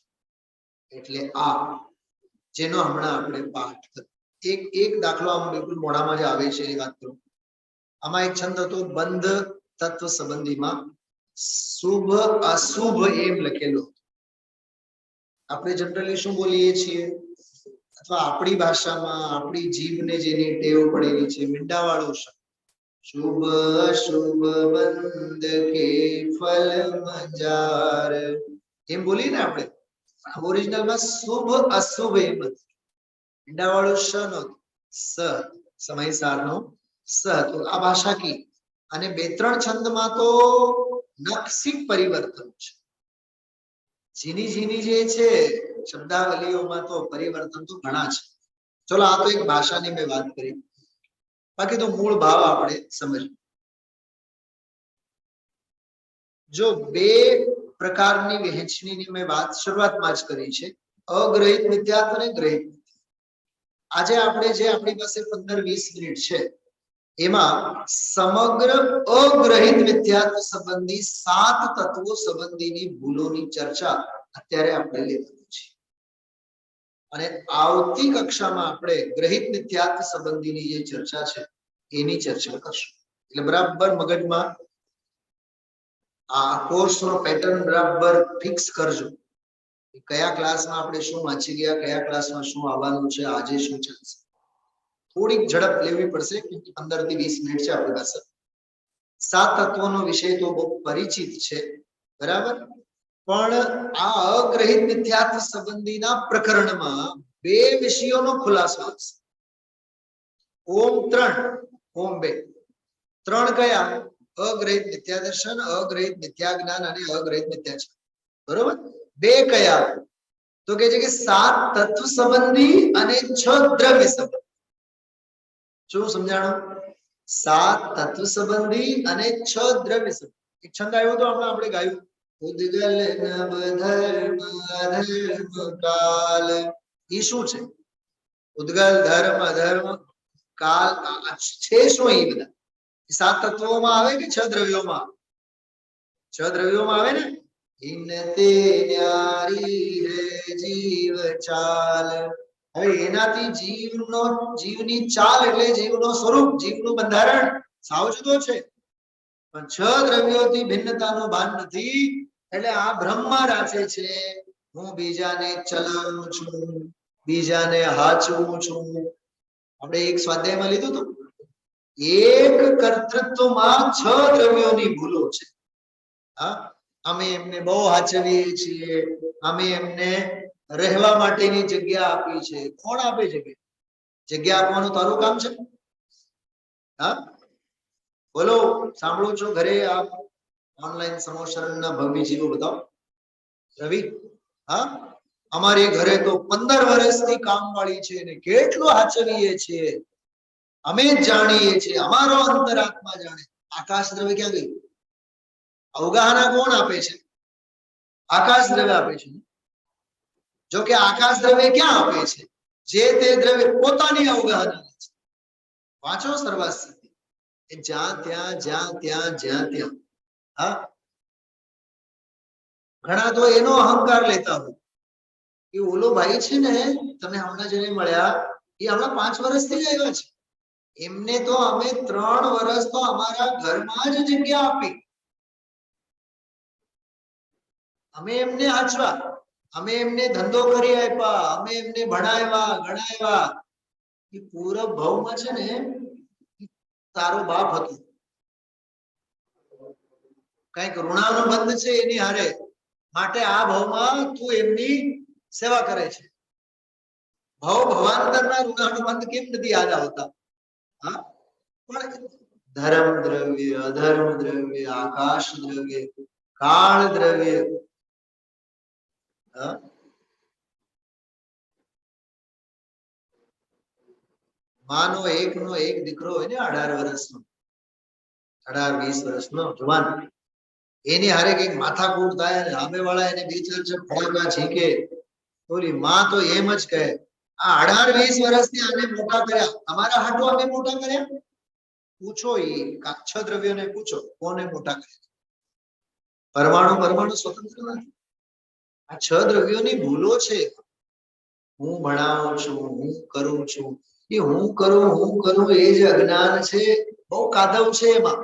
એટલે આ જેનો હમણાં આપણે પાઠ એક દાખલો આમ બિલકુલ મોઢામાં જ આવે છે એ વાત કરું આમાં એક છંદ હતો બંધ તત્વ સંબંધીમાં શુભ અશુભ એમ લખેલો આપણે જનરલી શું બોલીએ છીએ અથવા આપણી ભાષામાં આપણી જીભને જેની ટેવ પડેલી છે મીંડાવાળો શબ્દ શુભ અશુભ બંધ કે ફલ મજાર એમ બોલીએ ને આપણે ઓરિજિનલમાં શુભ અશુભ એમ હતું મીંડાવાળો શ નહોતું સ સમયસારનો સ હતો આ ભાષાકી અને 2-3 છંદમાં તો નક્ષિક પરિવર્તન છે ઝીની ઝીની જે છે શબ્દાવલીઓમાં તો પરિવર્તન તો ઘણા છે ચલો આ તો એક ભાષાની મેં વાત કરી બાકી તો મૂળ ભાવ આપણે સમજીએ જો 2 પ્રકારની વહેંચણીની મેં વાત શરૂઆતમાં જ કરી છે અગ્રહિત મિથ્યાત્વ અને ગ્રહિત આજે આપણે જે આપણી પાસે 15-20 મિનિટ છે એમાં સમગ્ર અગ્રહિત મિથ્યાત્વ સંબંધી 7 તત્વો સંબંધીની ભૂલોની ચર્ચા અત્યારે આપણે લેવાની છે અને આવતી કક્ષામાં આપણે ગ્રહિત મિથ્યાત્વ સંબંધીની જે ચર્ચા છે એની ચર્ચા કરશું એટલે બરાબર મગજમાં આ કોર્સનો પેટર્ન બરાબર ફિક્સ કરજો. કયા ક્લાસમાં આપણે શું વાંચી ગયા, કયા ક્લાસમાં શું આવવાનું છે, આજે શું ચાલશે. થોડીક ઝડપ લેવી પડશે, 15 થી 20 મિનિટ છે આપણી પાસે. 7 તત્વોનો વિષય તો બહુ પરિચિત છે, બરાબર. પણ આ અગ્રહિત મિથ્યાત્વ સંબંધીના પ્રકરણમાં બે વિષયોનો ખુલાસો આવશે. ઓમ 3, ઓમ 2. 3 કયા? અગ્રહિત મિથ્યા દર્શન, અગ્રહિત મિથ્યા જ્ઞાન અને અગ્રહિત મિથ્યા છે. બરોબર. 2 કયા? તો કે છે કે 7 તત્વ સંબંધી અને 6 દ્રવ્ય સંબંધી. શું સમજાણું? 7 તત્વ સંબંધી અને 6 દ્રવ્ય સંબંધી. એક છંદ આવ્યો તો હમણાં આપણે ગાયું, ઉદ્ગલ નવ ધર્મ અધર્મ કાલ. એ શું છે? ઉદ્ગલ, ધર્મ, અધર્મ, કાલ છે શું? એ બધા 7 તત્વોમાં આવે કે 6 દ્રવ્યોમાં? 6 દ્રવ્યોમાં આવે ને. ઇનતે ન્યારી રે જીવ ચાલ. હવે એનાથી જીવની ચાલ એટલે જીવનો સ્વરૂપ, જીવનું બંધારણ સાવ જુદો છે. પણ 6 દ્રવ્યોથી ભિન્નતાનો ભાન નથી. એટલે આ બ્રહ્મા રાચે છે, હું બીજાને ચલાવું છું, બીજાને હાચવું છું. આપણે એક સ્વાધ્યાયમાં લીધું હતું, એક કર્તૃત્વમાં 6 દ્રવ્યોની ભૂલો છે. હા, અમે એમને બહુ હાચવીએ છીએ, અમે એમને રહેવા માટેની જગ્યા આપી છે. કોણ આપે જગ્યા? જગ્યા આપવાનું તારું કામ છે? હા, બોલો. સાંભળો છો ઘરે? આપ ઓનલાઈન સમોશરણના ભવ્ય જીવો બતાવો. રવિ, હા, અમારી ઘરે તો 15 વર્ષથી કામવાળી છે ને કેટલું હાચવીએ છીએ, અમે જ જાણીએ છીએ, અમારો અંતરાત્મા જાણે. આકાશ દ્રવ્ય ક્યાં ગયું? અવગાહના કોણ આપે છે? આકાશ દ્રવ્ય આપે છે. જો કે આકાશ દ્રવ્ય ક્યાં આપે છે? જે તે દ્રવ્ય પોતાની અવગાહના છે. વાંચો સર્વાસ્થિતિ. જ્યાં ત્યાં, જ્યાં ત્યાં, જ્યાં ત્યાં. હા, ઘણા તો એનો અહંકાર લેતા હોય કે ઓલો ભાઈ છે ને, તમે હમણાં જેને મળ્યા, એ હમણાં 5 વર્ષથી જ આવ્યા છે, એમને તો અમે 3 વર્ષ તો અમારા ઘરમાં જ જગ્યા આપી, અમે એમને હાચવા, અમે એમને ધંધો કરી આપ્યા, અમે એમને ભણાવ્યા ગણાવ્યા. એ પૂરા ભાવમાં છે ને તારો બાપ હતો, કઈક ઋણાનો બંધ છે એની હારે, માટે આ ભાવમાં તું એમની સેવા કરે છે. ભાવ ભવાંતરના ઋણાનો બંધ કેમ નથી યાદ આવતા? હા, પણ ધર્મ દ્રવ્ય, અધર્મ દ્રવ્ય, આકાશ દ્રવ્ય, કાળ દ્રવ્ય. માનો એકનો એક દીકરો હોય ને 18 વર્ષનો, 18-20 વર્ષનો જવાન, એની હારે કઈક માથાકૂટ થાય અને સામેવાળા એને 2-4 ફડાકા ઝીકે, ઓલી માં તો એમ જ કહે, આ 18-20 વર્ષથી આને મોટા કર્યા, અમારા હાટુ અમે મોટા કર્યા? પૂછો, એ 6 દ્રવ્યોને પૂછો કોને મોટા કર્યા? પરમાણુ સ્વતંત્ર નથી. આ 6 દ્રવ્યોની ભૂલો છે. હું ભણાવું છું, હું કરું છું, એ હું કરું એ જ અજ્ઞાન છે. બહુ કાદવ છે એમાં.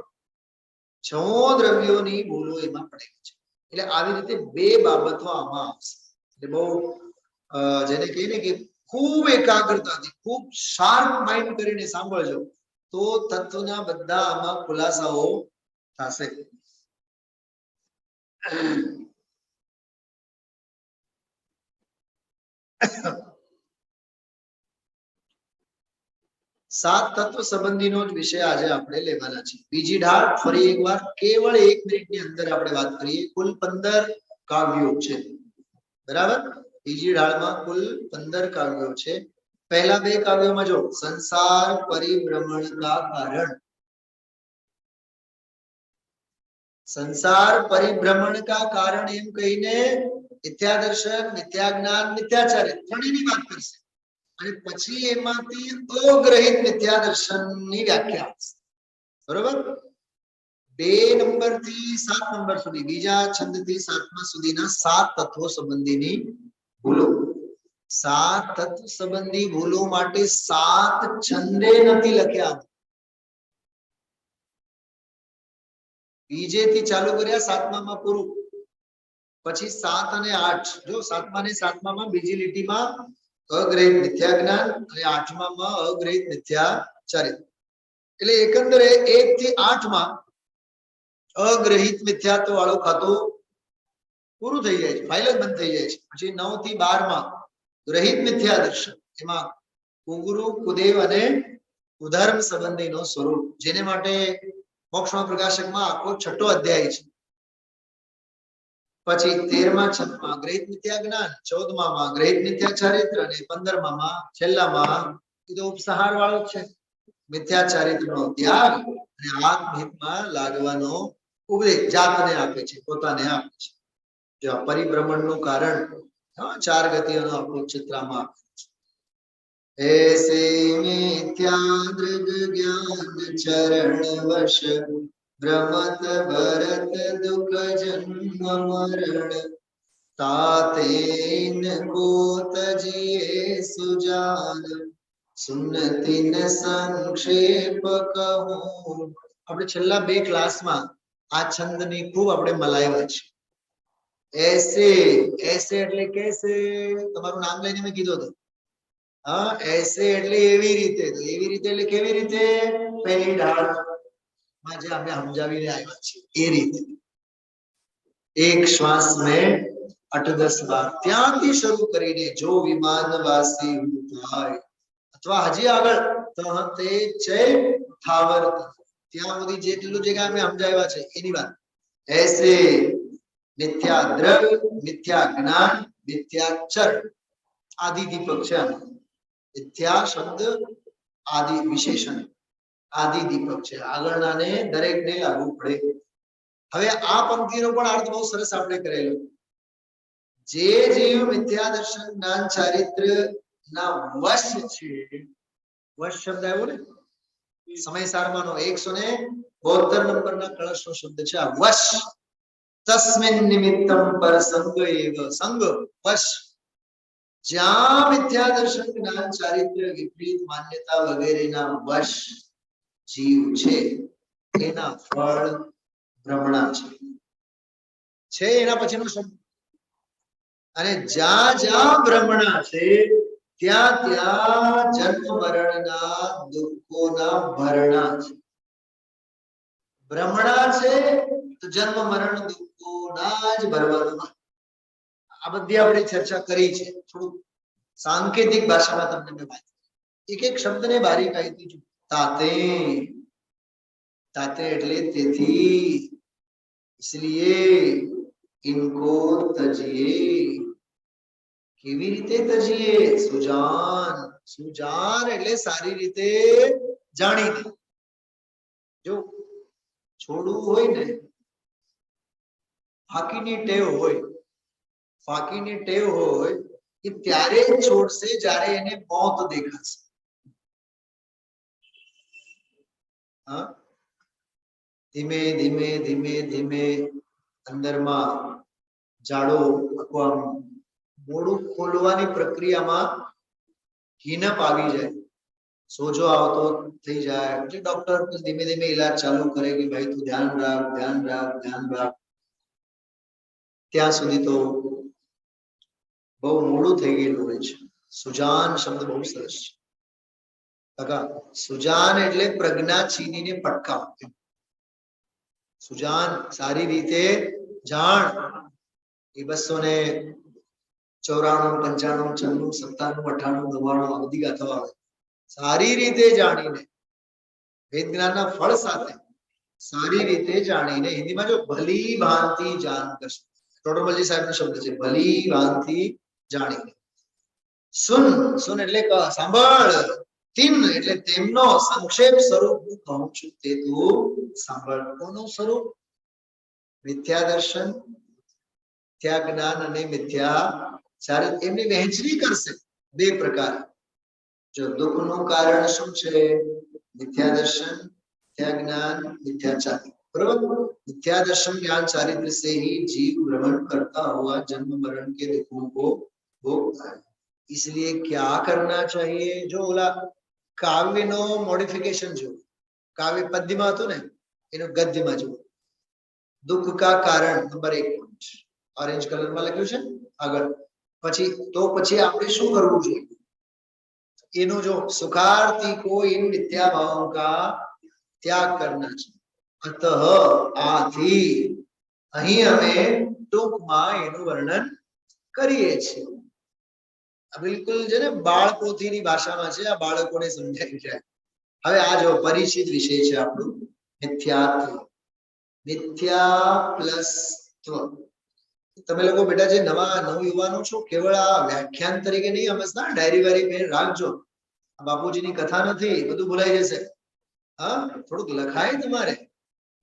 6 દ્રવ્યોની ભૂલો એમાં પડેલી છે. એટલે આવી રીતે 2 બાબતો આમાં આવશે. એટલે બહુ જેને કહીએ ને કે ખૂબ એકાગ્રતાથી, ખૂબ શાર્પ માઇન્ડ કરીને સાંભળજો, તો તત્વના બધા આમાં ખુલાસાઓ થશે. 7 તત્વ સંબંધીનો જ વિષય આજે આપણે લેવાના છે. બીજી ઢાળ ફરી એકવાર કેવળ 1 મિનિટની અંદર આપણે વાત કરીએ. કુલ 15 કાવ્યો છે, બરાબર. બીજી ઢાળમાં કુલ 15 કાવ્યો છે. પહેલા 2 કાવ્યોમાં જો સંસાર પરિભ્રમણ કા કારણ, સંસાર પરિભ્રમણ કા કારણ એમ કહીને મિથ્યા દર્શન, મિથ્યા જ્ઞાન, મિથ્યાચાર્ય ત્રણેયની વાત કરશે. અને પછી એમાંથી અગ્રહિત મિથ્યા દર્શનની વ્યાખ્યા આપશે, બરોબર. 2 નંબર થી 7 નંબર સુધી, બીજા છંદ થી 7મા સુધીના 7 તત્વો સંબંધીની ભૂલો. 7 તત્વ સંબંધી ભૂલો માટે 7 છંદે નથી લખ્યા. બીજે થી ચાલુ કર્યા સાતમામાં પૂરું, પછી 7 અને 8 જો સાતમા ને સાતમામાં બીજી લીટીમાં અગ્રહિત મિથ્યા જ્ઞાન અને આઠમામાં અગ્રહિત મિથ્યા ચારિત્ર. એટલે એકંદરે 1 થી 8 માં અગ્રહિત મિથ્યાત્વ વાળું ખાતું પૂરું થઈ જાય છે, ફાઇલ જ બંધ થઈ જાય છે. પછી 9 થી 12 માં ગ્રહિત મિથ્યા દર્શન, એમાં કુગુરુ કુદેવ અને ઉદાહરણ સંબંધીનો સ્વરૂપ, જેને માટે મોક્ષમાં પ્રકાશકમાં આખો 6ઠો અધ્યાય છે. પછી 13મા છંદમાં ગ્રહિત મિથ્યા જ્ઞાન, 14માં ગ્રહિત મિથ્યા ચારિત્ર અને 15માં છેલ્લામાં કીધો ઉપસહાર વાળો છે, મિથ્યા ચારિત્રનો ત્યાગ અને આત્મહિતમાં લાગવાનો ઉપદેશ જાતને આપે છે, પોતાને આપે છે. જો પરિભ્રમણનું કારણ 4 ગતિઓનો આખો ચિત્રમાં આપે છે. એસે મિથ્યા દૃગ જ્ઞાન ચરણ વશ ભ્રમત ભરત દુઃખ જન્મ મરણ તાતેન કોત જીએ સુજાન સુન્નતિન સંક્ષેપ કહું. આપણે છેલ્લા 2 ક્લાસમાં આ છંદની ખૂબ આપણે મલાવ્યા છે. એસે, એસે એટલે કેસે, તમારું નામ લઈને મેં કીધું હતું. હા, એસે એટલે એવી રીતે, તો એવી રીતે એટલે કેવી રીતે, પહેલી ઢાળ માં જે અમે સમજાવીને આવ્યા છીએ એ રીતે. એક શ્વાસ મેં 8-10 બાર ત્યાંથી શરૂ કરીને જો વિમાનવાસી થાય અથવા હજી આગળ તહતે ચૈ થાવર, ત્યાં સુધી જેટલું જગ્યા અમે સમજાવ્યા છે એની વાત. એસે મિથ્યા દ્રવ્ય, મિથ્યા જ્ઞાન, મિથ્યા ચર, આદિ દીપક છે. મિથ્યા શબ્દ આદિ વિશેષણ, આદિ દીપક છે, આગળનાને દરેકને લાગુ પડે. હવે આ પંક્તિનો પણ અર્થ બહુ સરસ આપણે કરેલો. જે જીવ મિથ્યા દર્શન જ્ઞાન ચારિત્ર ના વશ છે, વશ શબ્દ આવ્યો ને સમયસારમાંનો 172 નંબરના કળશનો શબ્દ છે આ વશ. તસ્મિન નિમિત્તમ પર સંગ એવ, સંગ વશ, જ્યાં મિથ્યા દર્શન જ્ઞાન ચારિત્ર વિપરીત માન્યતા વગેરેના વશ જીવ છે એના ફળ ભ્રમણા છે એના પછીનો શબ્દ. અને જ્યાં જ્યાં ભ્રમણા છે ત્યાં ત્યાં જન્મ મરણના દુઃખોના ભરણા છે. ભ્રમણા છે તો જન્મ મરણ દુઃખોના જ ભરવાનું. આ બધી આપણે ચર્ચા કરી છે, થોડું સાંકેતિક ભાષામાં તમને મેં વાત એક એક શબ્દને બારીકાઈથી જો. તાતે, ताते એટલે તેથી, इसलिए इनको तजिए, કેવી રીતે તજીએ, સુજાન, સુજાન એટલે સારી રીતે જાણીને. જો છોડવું હોય ને, ફાકીની ટેવ હોય, ફાકીની ટેવ હોય એ ત્યારે જ છોડશે જ્યારે એને મોત દેખાશે. હા, ધીમે ધીમે ધીમે ધીમે અંદરમાં જાડો અથવા મોડું ખોલવાની પ્રક્રિયામાં હિનપ આવી જાય, સોજો આવતો થઈ જાય, એટલે ડોક્ટર ધીમે ધીમે ઈલાજ ચાલુ કરે કે ભાઈ તું ધ્યાન રાખ, ધ્યાન રાખ, ધ્યાન રાખ. ત્યાં સુધી તો બહુ મોડું થઈ ગયેલું હોય છે. સુજાન શબ્દ બહુ સરસ છે. સુજાન એટલે પ્રજ્ઞા છીનીને પટકાવ. સુજાન સારી રીતે જાણ. એ 294, 95, 96, 97, 98, 99 બધી ગાથાઓ આવે. સારી રીતે જાણીને, વેદ જ્ઞાનના ફળ સાથે સારી રીતે જાણીને, હિન્દીમાં જો ભલી ભાંતિ જાન કરશે, ટોટરમલજી સાહેબનો શબ્દ છે, ભલી ભાંતિ જાણીને. સુન, સુન એટલે સાંભળ. તિન એટલે તેમનો સંક્ષેપ સ્વરૂપ હું કહું છું તે તું સાંભળ. કોનું સ્વરૂપ? મિથ્યા દર્શન, મિથ્યા જ્ઞાન અને મિથ્યા ચારિત્ર. એમની વહેંચણી કરશે 2 પ્રકાર. જો દુઃખનું કારણ શું છે? મિથ્યા દર્શન, मिथ्या ज्ञान, मिथ्या चारित्र. बराबर. मिथ्या दर्शन ज्ञान चारित्र से ही जीव भ्रमण करता हुआ जन्म मरण के दुखों को भोगता है. इसलिए क्या करना चाहिए? जो बोला काव्य नो मॉडिफिकेशन जो काव्य पद्य में હતું ને એનો ગદ્ય માં જો दुख का कारण नंबर 1 पॉइंट ऑरेंज कलर में लख्યું છે આગળ પછી તો પછી આપણે શું કરવું જોઈએ એનો જો सुखार्थी को इन मिथ्या भावों का त्याग करना चाहिए अतः आथी અહીં અમે ટૂંકમાં એનું વર્ણન કરીએ છીએ બિલકુલ છે ને બાળપોથીની ભાષામાં છે આ બાળકોને સમજાવી જાય હવે આ જો પરિચિત વિષય છે આપણું મિથ્યાત્વ મિથ્યા પ્લસ ત્વ તમે લોકો બેટા જે નવા નવયુવાનો છો કેવળ આ વ્યાખ્યાન તરીકે નહીં સમજતા ડાયરી વારી મેં રાખજો બાપુજીની કથા નથી બધું ભૂલાઈ જશે હા થોડુંક લખાય તમારે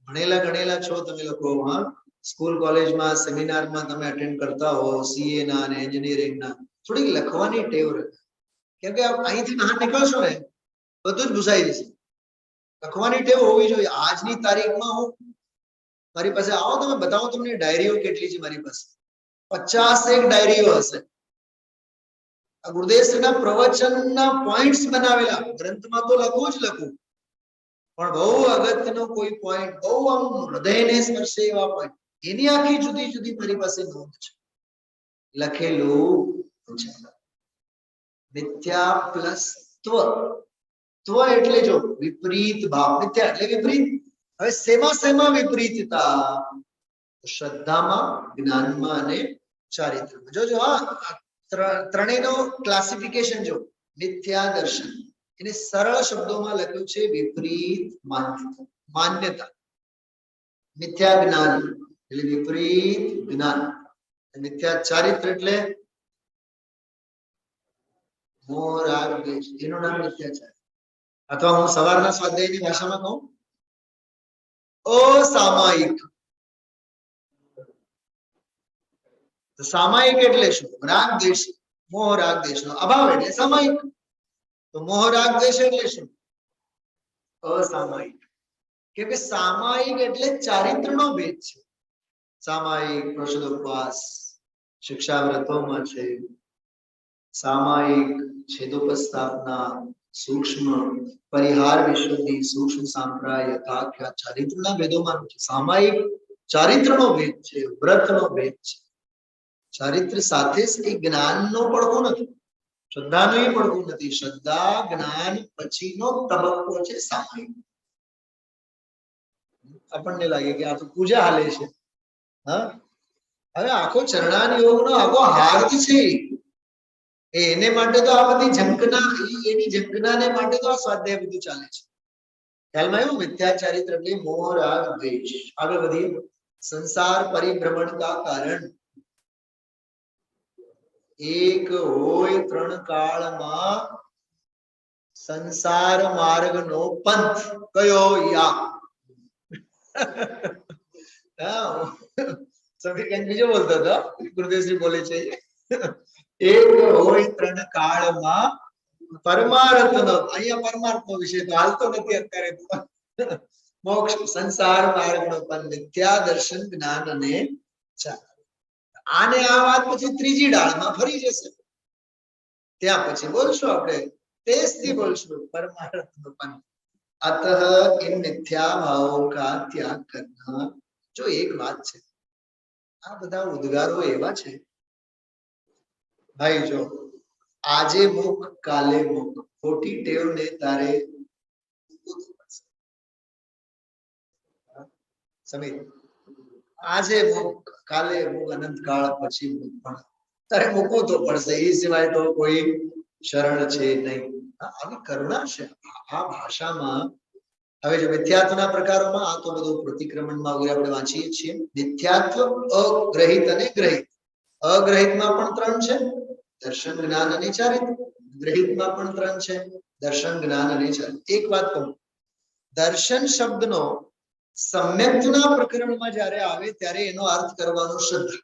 ભણેલા ગણેલા છો તમે લોકો હા સ્કૂલ કોલેજમાં સેમિનારમાં તમે અટેન્ડ કરતા હો સીએ ના અને એન્જિનિયરિંગ ના થોડીક લખવાની ટેવ રાખો કેમ કે અહીંથી બહાર નીકળશો ને બધું જ ભૂસાઈ જશે લખવાની ટેવ હોવી જોઈએ આજની તારીખમાં હું મારી પાસે આવો તમે બતાવો તમને ડાયરીઓ કેટલી છે મારી પાસે 50 ડાયરીઓ હશે આ ગુરુદેવના પ્રવચનના પોઈન્ટ્સ બનાવેલા ગ્રંથમાં તો લખું જ લખું પણ બહુ અગત્યનો કોઈ પોઈન્ટ બહુ આમ હૃદયને સ્પર્શે એવા પોઈન્ટ એની આખી જુદી જુદી મારી પાસે નોંધ છે લખેલું છે મિથ્યા પ્લસ ત્વ ત્વ એટલે જો વિપરીત ભાવ મિથ્યા એટલે વિપરીત હવે શેમાં વિપરીતતા શ્રદ્ધામાં જ્ઞાનમાં અને ચારિત્ર્યમાં જોજો હા ત્રણેયનો ક્લાસિફિકેશન જો મિથ્યા દર્શન એને સરળ શબ્દોમાં લખ્યું છે વિપરીત માન્યતા મિથ્યા જ્ઞાન એટલે વિપરીત જ્ઞાન મિથ્યા ચારિત્ર એટલે મોહ રાગ દ્વેષ એનું નામ મિથ્યા ચારિત્ર અથવા હું સવારના સ્વાધ્યાયની ભાષામાં કહું અસામાયિક સામાયિક એટલે શું રાગ દ્વેષ મોહ રાગ દ્વેષ નો અભાવ એટલે સામાયિક તો મોહ રાગ દ્વેષ એટલે શું અસામાયિક કેમ કે સામાયિક એટલે ચારિત્રનો ભેદ છે સામાયિક પ્રસાદોપવાસ શિક્ષાવ્રતોમાં છે સામાયિક છેદોપસ્થાપના સૂક્ષ્મ પરિહાર વિશુદ્ધિ સૂક્ષ્મ સાંપ્રાય યથાખ્યા ચારિત્રના ભેદોમાં છે સામાયિક ચારિત્રનો ભેદ છે વ્રતનો ભેદ છે ચારિત્ર સાથે જ એ જ્ઞાનનો પડઘો નથી શ્રદ્ધાનો એ પડઘો નથી શ્રદ્ધા જ્ઞાન પછીનો તબક્કો છે સામાયિક આપણને લાગે કે આ તો પૂજા હાલે છે હા હવે આખો ચરણાન યોગનો આખો હાર્દ છે એને માટે તો આ બધી ઝંકના એની ઝંકનાને માટે તો આ સ્વાધ્યાય બધું ચાલે છે ખ્યાલમાં આવ્યું મિથ્યા ચારિત્ર એટલે મોહ રાગ દ્વેષ આગળ વધીએ સંસાર પરિભ્રમણ કા કારણ એક હોય ત્રણ કાળમાં સંસાર માર્ગનો પંથ કયો યા સભી કંઈક બીજો બોલતો હતો ગુરુદેવશ્રી બોલે છે એક હોય ત્રણ કાળમાં પરમાર્થનો અહીંયા પરમાર્થનો વિષય તો હાલતો નથી અત્યારે મોક્ષ સંસાર માર્ગનો પંથ મિથ્યા દર્શન જ્ઞાન અને આને આ વાત પછી ત્રીજી ડાળમાં ફરી જશે ત્યાં પછી બોલશું આપણે તેજથી બોલશું પરમાર્થનો પંથ अतः इन मिथ्या भावों का त्याग करना जो एक बात છે આ બધા ઉદ્ગારો એવા છે ભાઈ જો આજે મુખ કાલે મુખ ખોટી ટેવને તારે સમીર આજે મુખ કાલે મુખ અનંત કાળ પછી મુખ પણ તારે મૂકવું તો પડશે એ સિવાય તો કોઈ શરણ છે નહીં આવી કરુણા છે આ ભાષામાં હવે જો મિથ્યાત્વના પ્રકારોમાં આ તો બધું પ્રતિક્રમણમાં વગેરે આપણે વાંચીએ છીએ મિથ્યાત્વ અગ્રહિત અને ગ્રહિત અગ્રહિતમાં પણ ત્રણ છે દર્શન જ્ઞાન અને ચારિત્ર ગ્રહિતમાં પણ ત્રણ છે દર્શન જ્ઞાન અને ચારિત્ર એક વાત કહું દર્શન શબ્દનો સમ્યક્તના પ્રકરણમાં જ્યારે આવે ત્યારે એનો અર્થ કરવાનો શ્રદ્ધા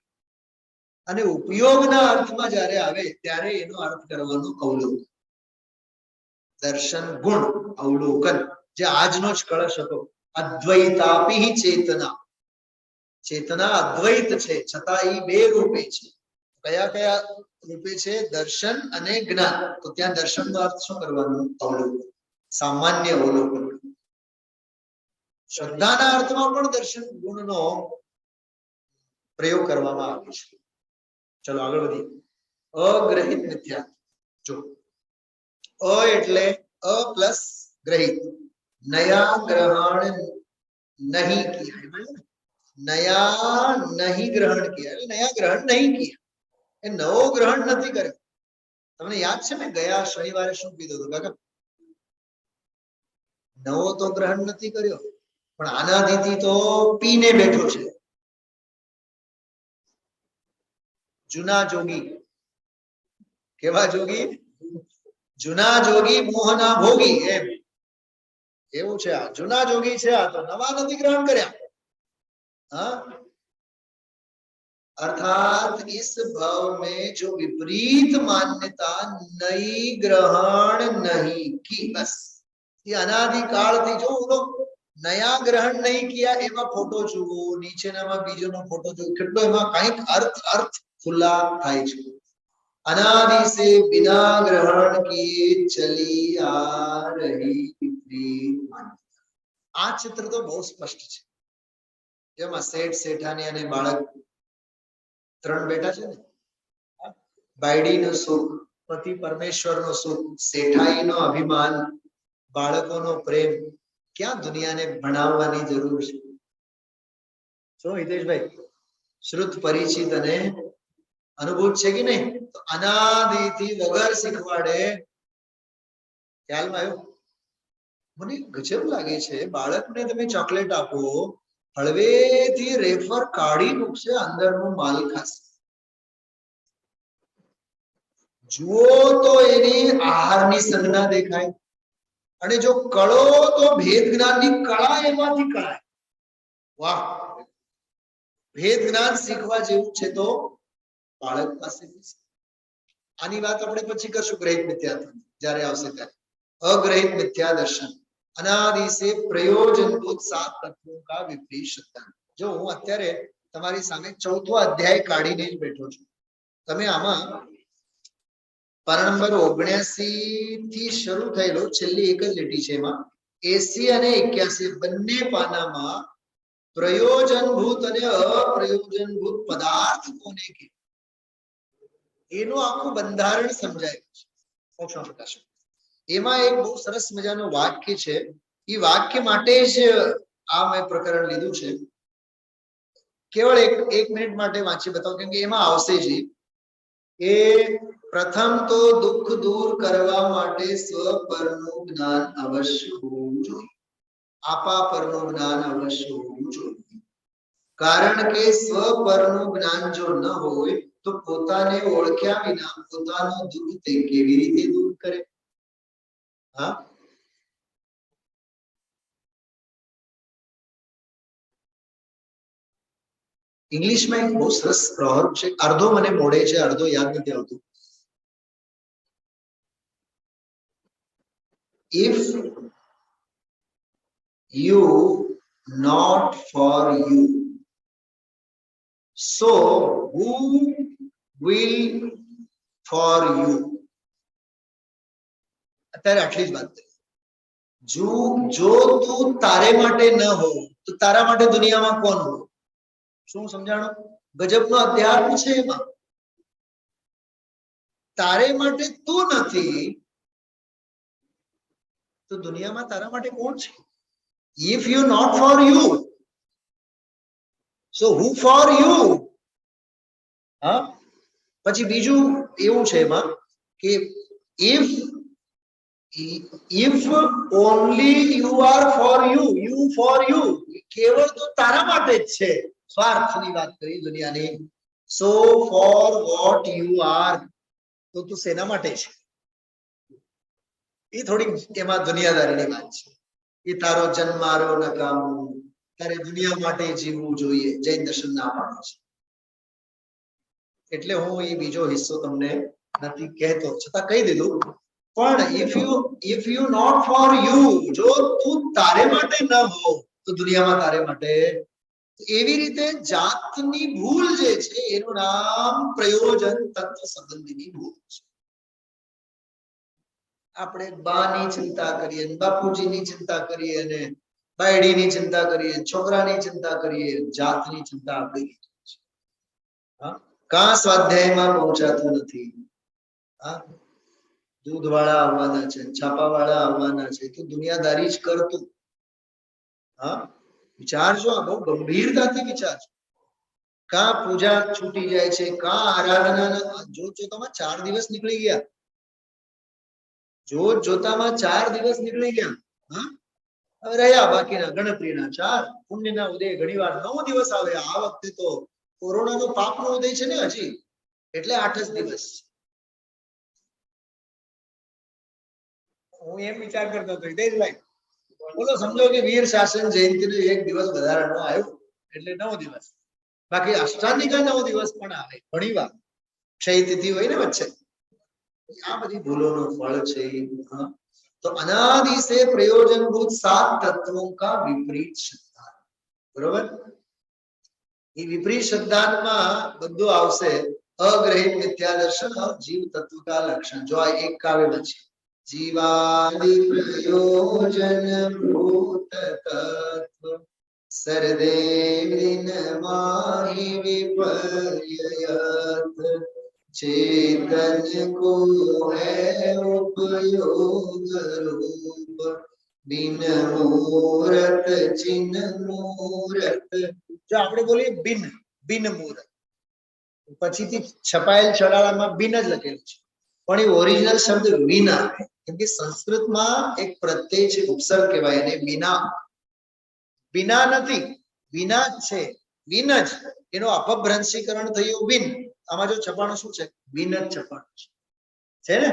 અને ઉપયોગના અર્થમાં જ્યારે આવે ત્યારે એનો અર્થ કરવાનો અવલોકન દર્શન ગુણ અવલોકન જે આજનો જ કળશ હતો અદ્વૈતાપી ચેતના ચેતના અદ્વૈત છે છતાં એ બે રૂપે છે કયા કયા રૂપે છે દર્શન અને જ્ઞાન તો ત્યાં દર્શનનો અર્થ શું કરવાનો અવલોકન સામાન્ય અવલોકન શ્રદ્ધાના અર્થમાં પણ દર્શન ગુણનો પ્રયોગ કરવામાં આવ્યો છે. ચલો આગળ વધીએ. અગ્રહિત મિથ્યાત્વ. જો અ એટલે અ પ્લસ ગ્રહિત. નયા ગ્રહણ नहीं किया, नया नहीं ग्रहण किया, नया ग्रहण नहीं किया, એ નવો ગ્રહણ નથી કર્યો. તમને યાદ છે મેં ગયા શનિવારે શું કીધું હતું કાકા? નવો તો ગ્રહણ નથી કર્યો, પણ અનાદિથી તો પીને બેઠો છે. જૂના જોગી, કેવા જોગી? જૂના જોગી મોહના ભોગી, એમ એવું છે. આ જૂના જોગી છે, આ તો નવા નથી ગ્રહણ કર્યા. हाँ? अर्थात इस भाव में जो विपरीत मान्यता नई ग्रहण नहीं की, बस ये अनादिकाल थी जो लोग नया ग्रहण नहीं किया एमा फोटो जुओ, નીચેનામાં બીજોનો ફોટો જો કેટલો એમાં કંઈક अर्थ खुला થાય છે. अनादि से बिना ग्रहण किए चली आ रही विपरीत मान्यता. આ ચિત્ર તો બહુ સ્પષ્ટ છે. જેમાં શેઠ શેઠાણી અને બાળક ત્રણ બેટા છે ને, બાયડીનું સુખ, પતિ પરમેશ્વરનું સુખ, શેઠાઈનો અભિમાન, બાળકોનો પ્રેમ, ક્યાં દુનિયાને ભણાવવાની જરૂર છે? શું હિતેશભાઈ, શ્રુત પરિચિત અને અનુભૂત છે કે નહીં? તો અનાદિથી વગર શીખવાડે. ખ્યાલમાં આવ્યો? મને ગજબ લાગે છે, બાળકને તમે ચોકલેટ આપો, હળવેથી રેફર કાઢી મૂકશે, અંદરનું માલ ખાશે. જુઓ તો એની આહારની સંજ્ઞા દેખાય, અને જો કળો તો ભેદ જ્ઞાનની કળા એમાંથી કળાય. વાહ, ભેદ જ્ઞાન શીખવા જેવું છે તો બાળક પાસે. આની વાત આપણે પછી કરશું ગ્રહિત મિથ્યાત્વ જ્યારે આવશે ત્યારે. અગ્રહિત મિથ્યા દર્શન. अनादि से प्रयोजनभूत सात तत्वों का विपरीत सिद्धांत. जो હું અત્યારે તમારી સામે ચોથો અધ્યાય કાઢીને જ બેઠો છું. તમે આમાં પાના નંબર 79 થી શરૂ થયેલો છેલ્લી એક જ લીટી છે, એમાં 80 અને 81 બંને પાનામાં પ્રયોજનભૂત અને અપ્રયોજનભૂત પદાર્થ કોને કે એનું આખું બંધારણ સમજાય છે મોક્ષના પ્રકાશ. એમાં એક બહુ સરસ મજાનું વાક્ય છે, એ વાક્ય માટે જ આ મેં પ્રકરણ લીધું છે. કેવળ એક મિનિટ માટે વાંચી બતાવો, કેમ કે એમાં આવશે જ એ પ્રથમ તો દુઃખ દૂર કરવા માટે સ્વપરનું જ્ઞાન અવશ્ય હોવું જોઈએ. આપા પરનું જ્ઞાન અવશ્ય હોવું જોઈએ. કારણ કે સ્વપરનું જ્ઞાન જો ન હોય તો પોતાને ઓળખ્યા વિના પોતાનું દુઃખ તે કેવી રીતે દૂર કરે? હા, ઇંગ્લિશમાં એક બહુ સરસ પ્રહોર છે, અર્ધો મને મોડે છે, અર્ધો યાદ નથી આવતું. If you not for you, so who will for you? અત્યારે આટલી જ વાત કરી. જો તું તારે માટે ન હો તો તારા માટે દુનિયામાં કોણ હો? શું સમજાણો? ગજબનો અધ્યાત્મ છે એમાં. તારે માટે તું નથી તો દુનિયામાં તારા માટે કોણ છે? If you not for you, so who for you? હા, પછી બીજું એવું છે એમાં કે if only you are for you, you for you, કેવળ તો તારા માટે જ છે. સ્વાર્થની વાત કરી દુનિયાની. so for what you are, તો તું શેના માટે છે? એ થોડી એમાં દુનિયાદારીની વાત છે. એ તારો જન્મારો નકામો, તારે દુનિયા માટે જીવવું જોઈએ, જૈન દર્શન ના પાડે છે. એટલે હું એ બીજો હિસ્સો તમને નથી કહેતો, છતાં કહી દીધું. પણ if you not for you, જો તું તારે માટે ન હો તો દુનિયામાં તારે માટે. એવી રીતે જાતની ભૂલ જે છે એનું નામ પ્રયોજન તત્વ સંબંધીની ભૂલ છે. આપણે બાની ચિંતા કરીએ, બાપુજીની ચિંતા કરીએ, અને બાયડીની ચિંતા કરીએ, છોકરાની ચિંતા કરીએ, જાતની ચિંતા આપણી. હા, કાં સ્વાધ્યાયમાં પહોંચાતું નથી. હા, દૂધ વાળા આવવાના છે, છાપા વાળા આવવાના છે, તો દુનિયાદારી જ કરતું. હા, વિચારજો, આ બહુ ગંભીરતાથી વિચારજો. કાં પૂજા છૂટી જાય છે, કાં આરાધના જોતામાં 4 દિવસ નીકળી ગયા. જોતામાં 4 દિવસ નીકળી ગયા. હા, હવે રહ્યા બાકીના ગણતરીના 4. પુણ્યના ઉદય ઘણીવાર 9 દિવસ આવે. આ વખતે તો કોરોનાનો પાપનો ઉદય છે ને હજી, એટલે 8 જ દિવસ. હું એમ વિચાર કરતો હતો હિતેશભાઈ, બોલો સમજો કે વીર શાસન જયંતિનો 1 દિવસ વધારાનો આવ્યો એટલે 9 દિવસ. બાકી અષ્ટાંગિકા 9 દિવસ પણ આવે ઘણીવાર. ક્ષય તિથિ હોય ને વચ્ચે. આ બધી ભૂલોનો ફળ છે. તો અનાદि से प्रयोजनभूत 7 तत्वों का विपरीत सिद्धांत. बरोबर, ये विपरीत सिद्धांतમાં બધું આવશે. अग्रहित मिथ्या दर्शन और जीव तत्व का लक्षण. जो આ એક કાવ્યમાં છે. जीवादि प्रयोजन भूत तत्व सर्देन माहि विपर्ययत चेतन को है उपयोग रूप बिन मूरत चिन्ह मूरत. जो આપણે બોલીએ બિન, બિન મૂરત, પછીથી છપાયેલ છડાલામાં બિન જ લખેલું છે, પણ એ ઓરિજિનલ શબ્દ વિના. કેમ કે સંસ્કૃતમાં એક પ્રત્યય છે, ઉપસર્ગ કહેવાય એને વિના. વિના નથી, વિના છે, બિન જ. એનો અપભ્રંશીકરણ થયું બિન. આમાં જો છપાણું શું છે? બિન જ છપાણું છે ને.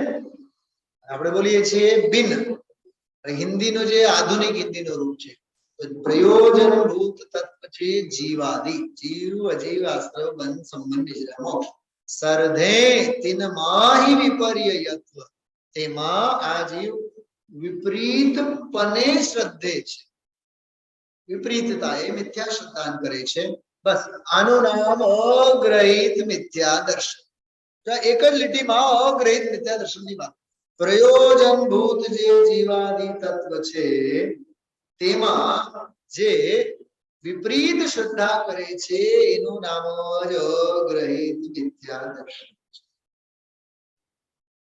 આપણે બોલીએ છીએ બિન. હિન્દીનો જે આધુનિક હિન્દીનો રૂપ છે. પ્રયોજન ભૂત તત્વ છે જીવાદિ. જીવ અજીવ આશ્રય બંધ સંબંધ મોક્ષ. સર્ધે તિન માહિ વિપર્યયત્વ. તેમાં આ જીવ વિપરીતપણે શ્રદ્ધે છે. વિપરીતતા એ મિથ્યા શ્રદ્ધાન કરે છે. બસ આનું નામ અગ્રહિત મિથ્યા દર્શન. એક જ લીટીમાં અગ્રહિત મિથ્યા દર્શનની વાત. પ્રયોજનભૂત જે જીવાદિ તત્વ છે તેમાં જે વિપરીત શ્રદ્ધા કરે છે એનું નામ જ અગ્રહિત મિથ્યા દર્શન.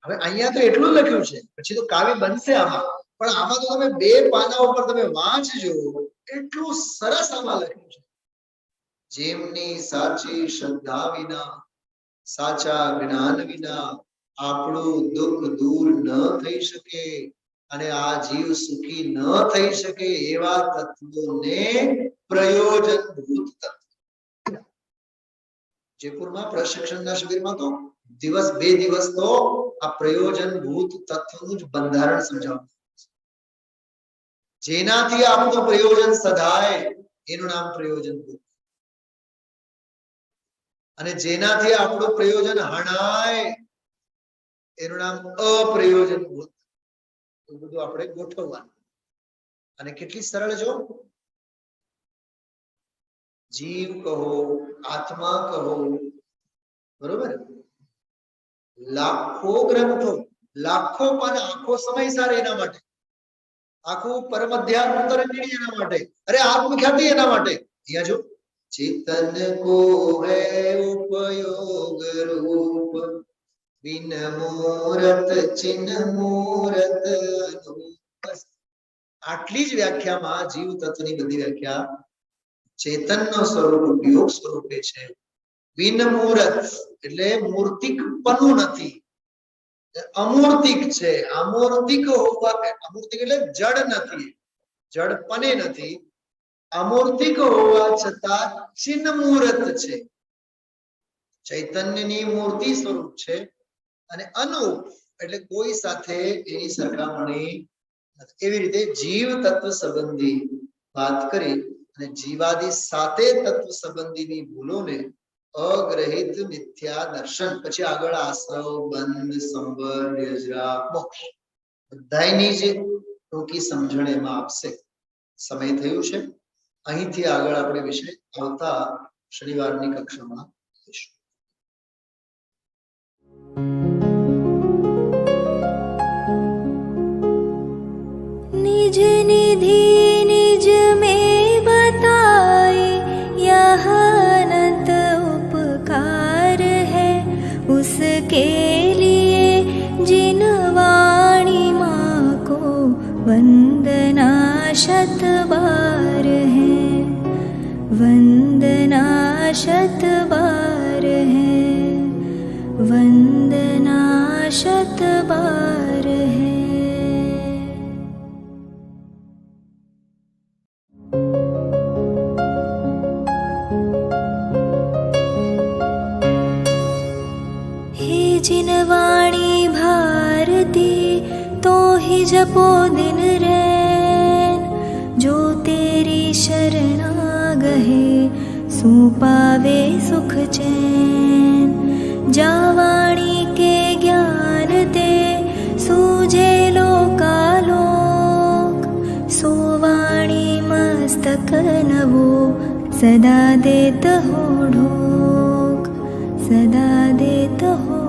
હવે અહીંયા તો એટલું લખ્યું છે, પછી તો કાવ્ય બનશે આમાં. પણ આમાં તો તમે 2 પાના ઉપર તમે વાંચજો, એટલું સરસ આમાં લખ્યું છે. જેમની સાચી શ્રદ્ધા વિના, સાચા જ્ઞાન વિના આપણું દુઃખ દૂર ન થઈ શકે અને આ જીવ સુખી ન થઈ શકે એવા તત્વોને પ્રયોજનભૂત તત્વ. જયપુરમાં પ્રશિક્ષણના શિબિરમાં તો 2 દિવસ તો આ પ્રયોજનભૂત તત્વનું જ બંધારણ સમજાવવું. જેનાથી આપણું પ્રયોજન સધાય એનું નામ પ્રયોજનભૂત, અને જેનાથી આપણું પ્રયોજન હણાય એનું નામ અપ્રયોજનભૂત. એવું બધું આપણે ગોઠવવાનું. અને કેટલી સરળ જો, જીવ કહો, આત્મા કહો, બરોબર, લાખો ગ્રંથો, લાખો પાના, આખો સમય સાર એના માટે, આખું પરમ અધ્યાત્મ તરંગીણી એના માટે, અરે આત્મખ્યાતિ એના માટે. અહીંયા જો, ચેતન કો હૈ ઉપયોગ રૂપ बिन मूरत चिन्ह मूरत. આટલી જ વ્યાખ્યામાં જીવ તત્વની બધી વ્યાખ્યા ચેતનનો સ્વરૂપ ઉપયોગ સ્વરૂપે છે. બિન મૂરત એટલે મૂર્તિકપણું નથી, અમૂર્તિક છે. અમૂર્તિક હોવા, અમૂર્તિક એટલે જડ નથી, જડપણે નથી, અમૂર્તિક હોવા છતાં ચિન્હ મૂરત છે. ચૈતન્યની મૂર્તિ સ્વરૂપ છે અને અનુપ એટલે કોઈ સાથે એની સરખામણી નથી. એવી રીતે જીવ તત્વ સંબંધી વાત કરી અને જીવાદિ સાથે તત્વ સંબંધીની ભૂલોને અગ્રહિત મિથ્યા દર્શન. પછી આગળ આશ્રવ, બંધ, સંબંધ, યજ્રા, મોક્ષ બધાની જે ટૂંકી સમજણ એમાં આપશે. સમય થયું છે. અહીંથી આગળ આપણે વિષય આવતા શનિવારની કક્ષામાં લઈશું. निज निधि निज में बताए यह अनंत उपकार. शत बार है। हे जिनवाणी भारती तो ही जपो दिन रैन, जो तेरी शरणा गहे सो पावे सुख चैन। जावाणी के ज्ञान ते सूझे लोकालोक, सोवाणी मस्तक नवो सदा देत हो ढोक, सदा देत हो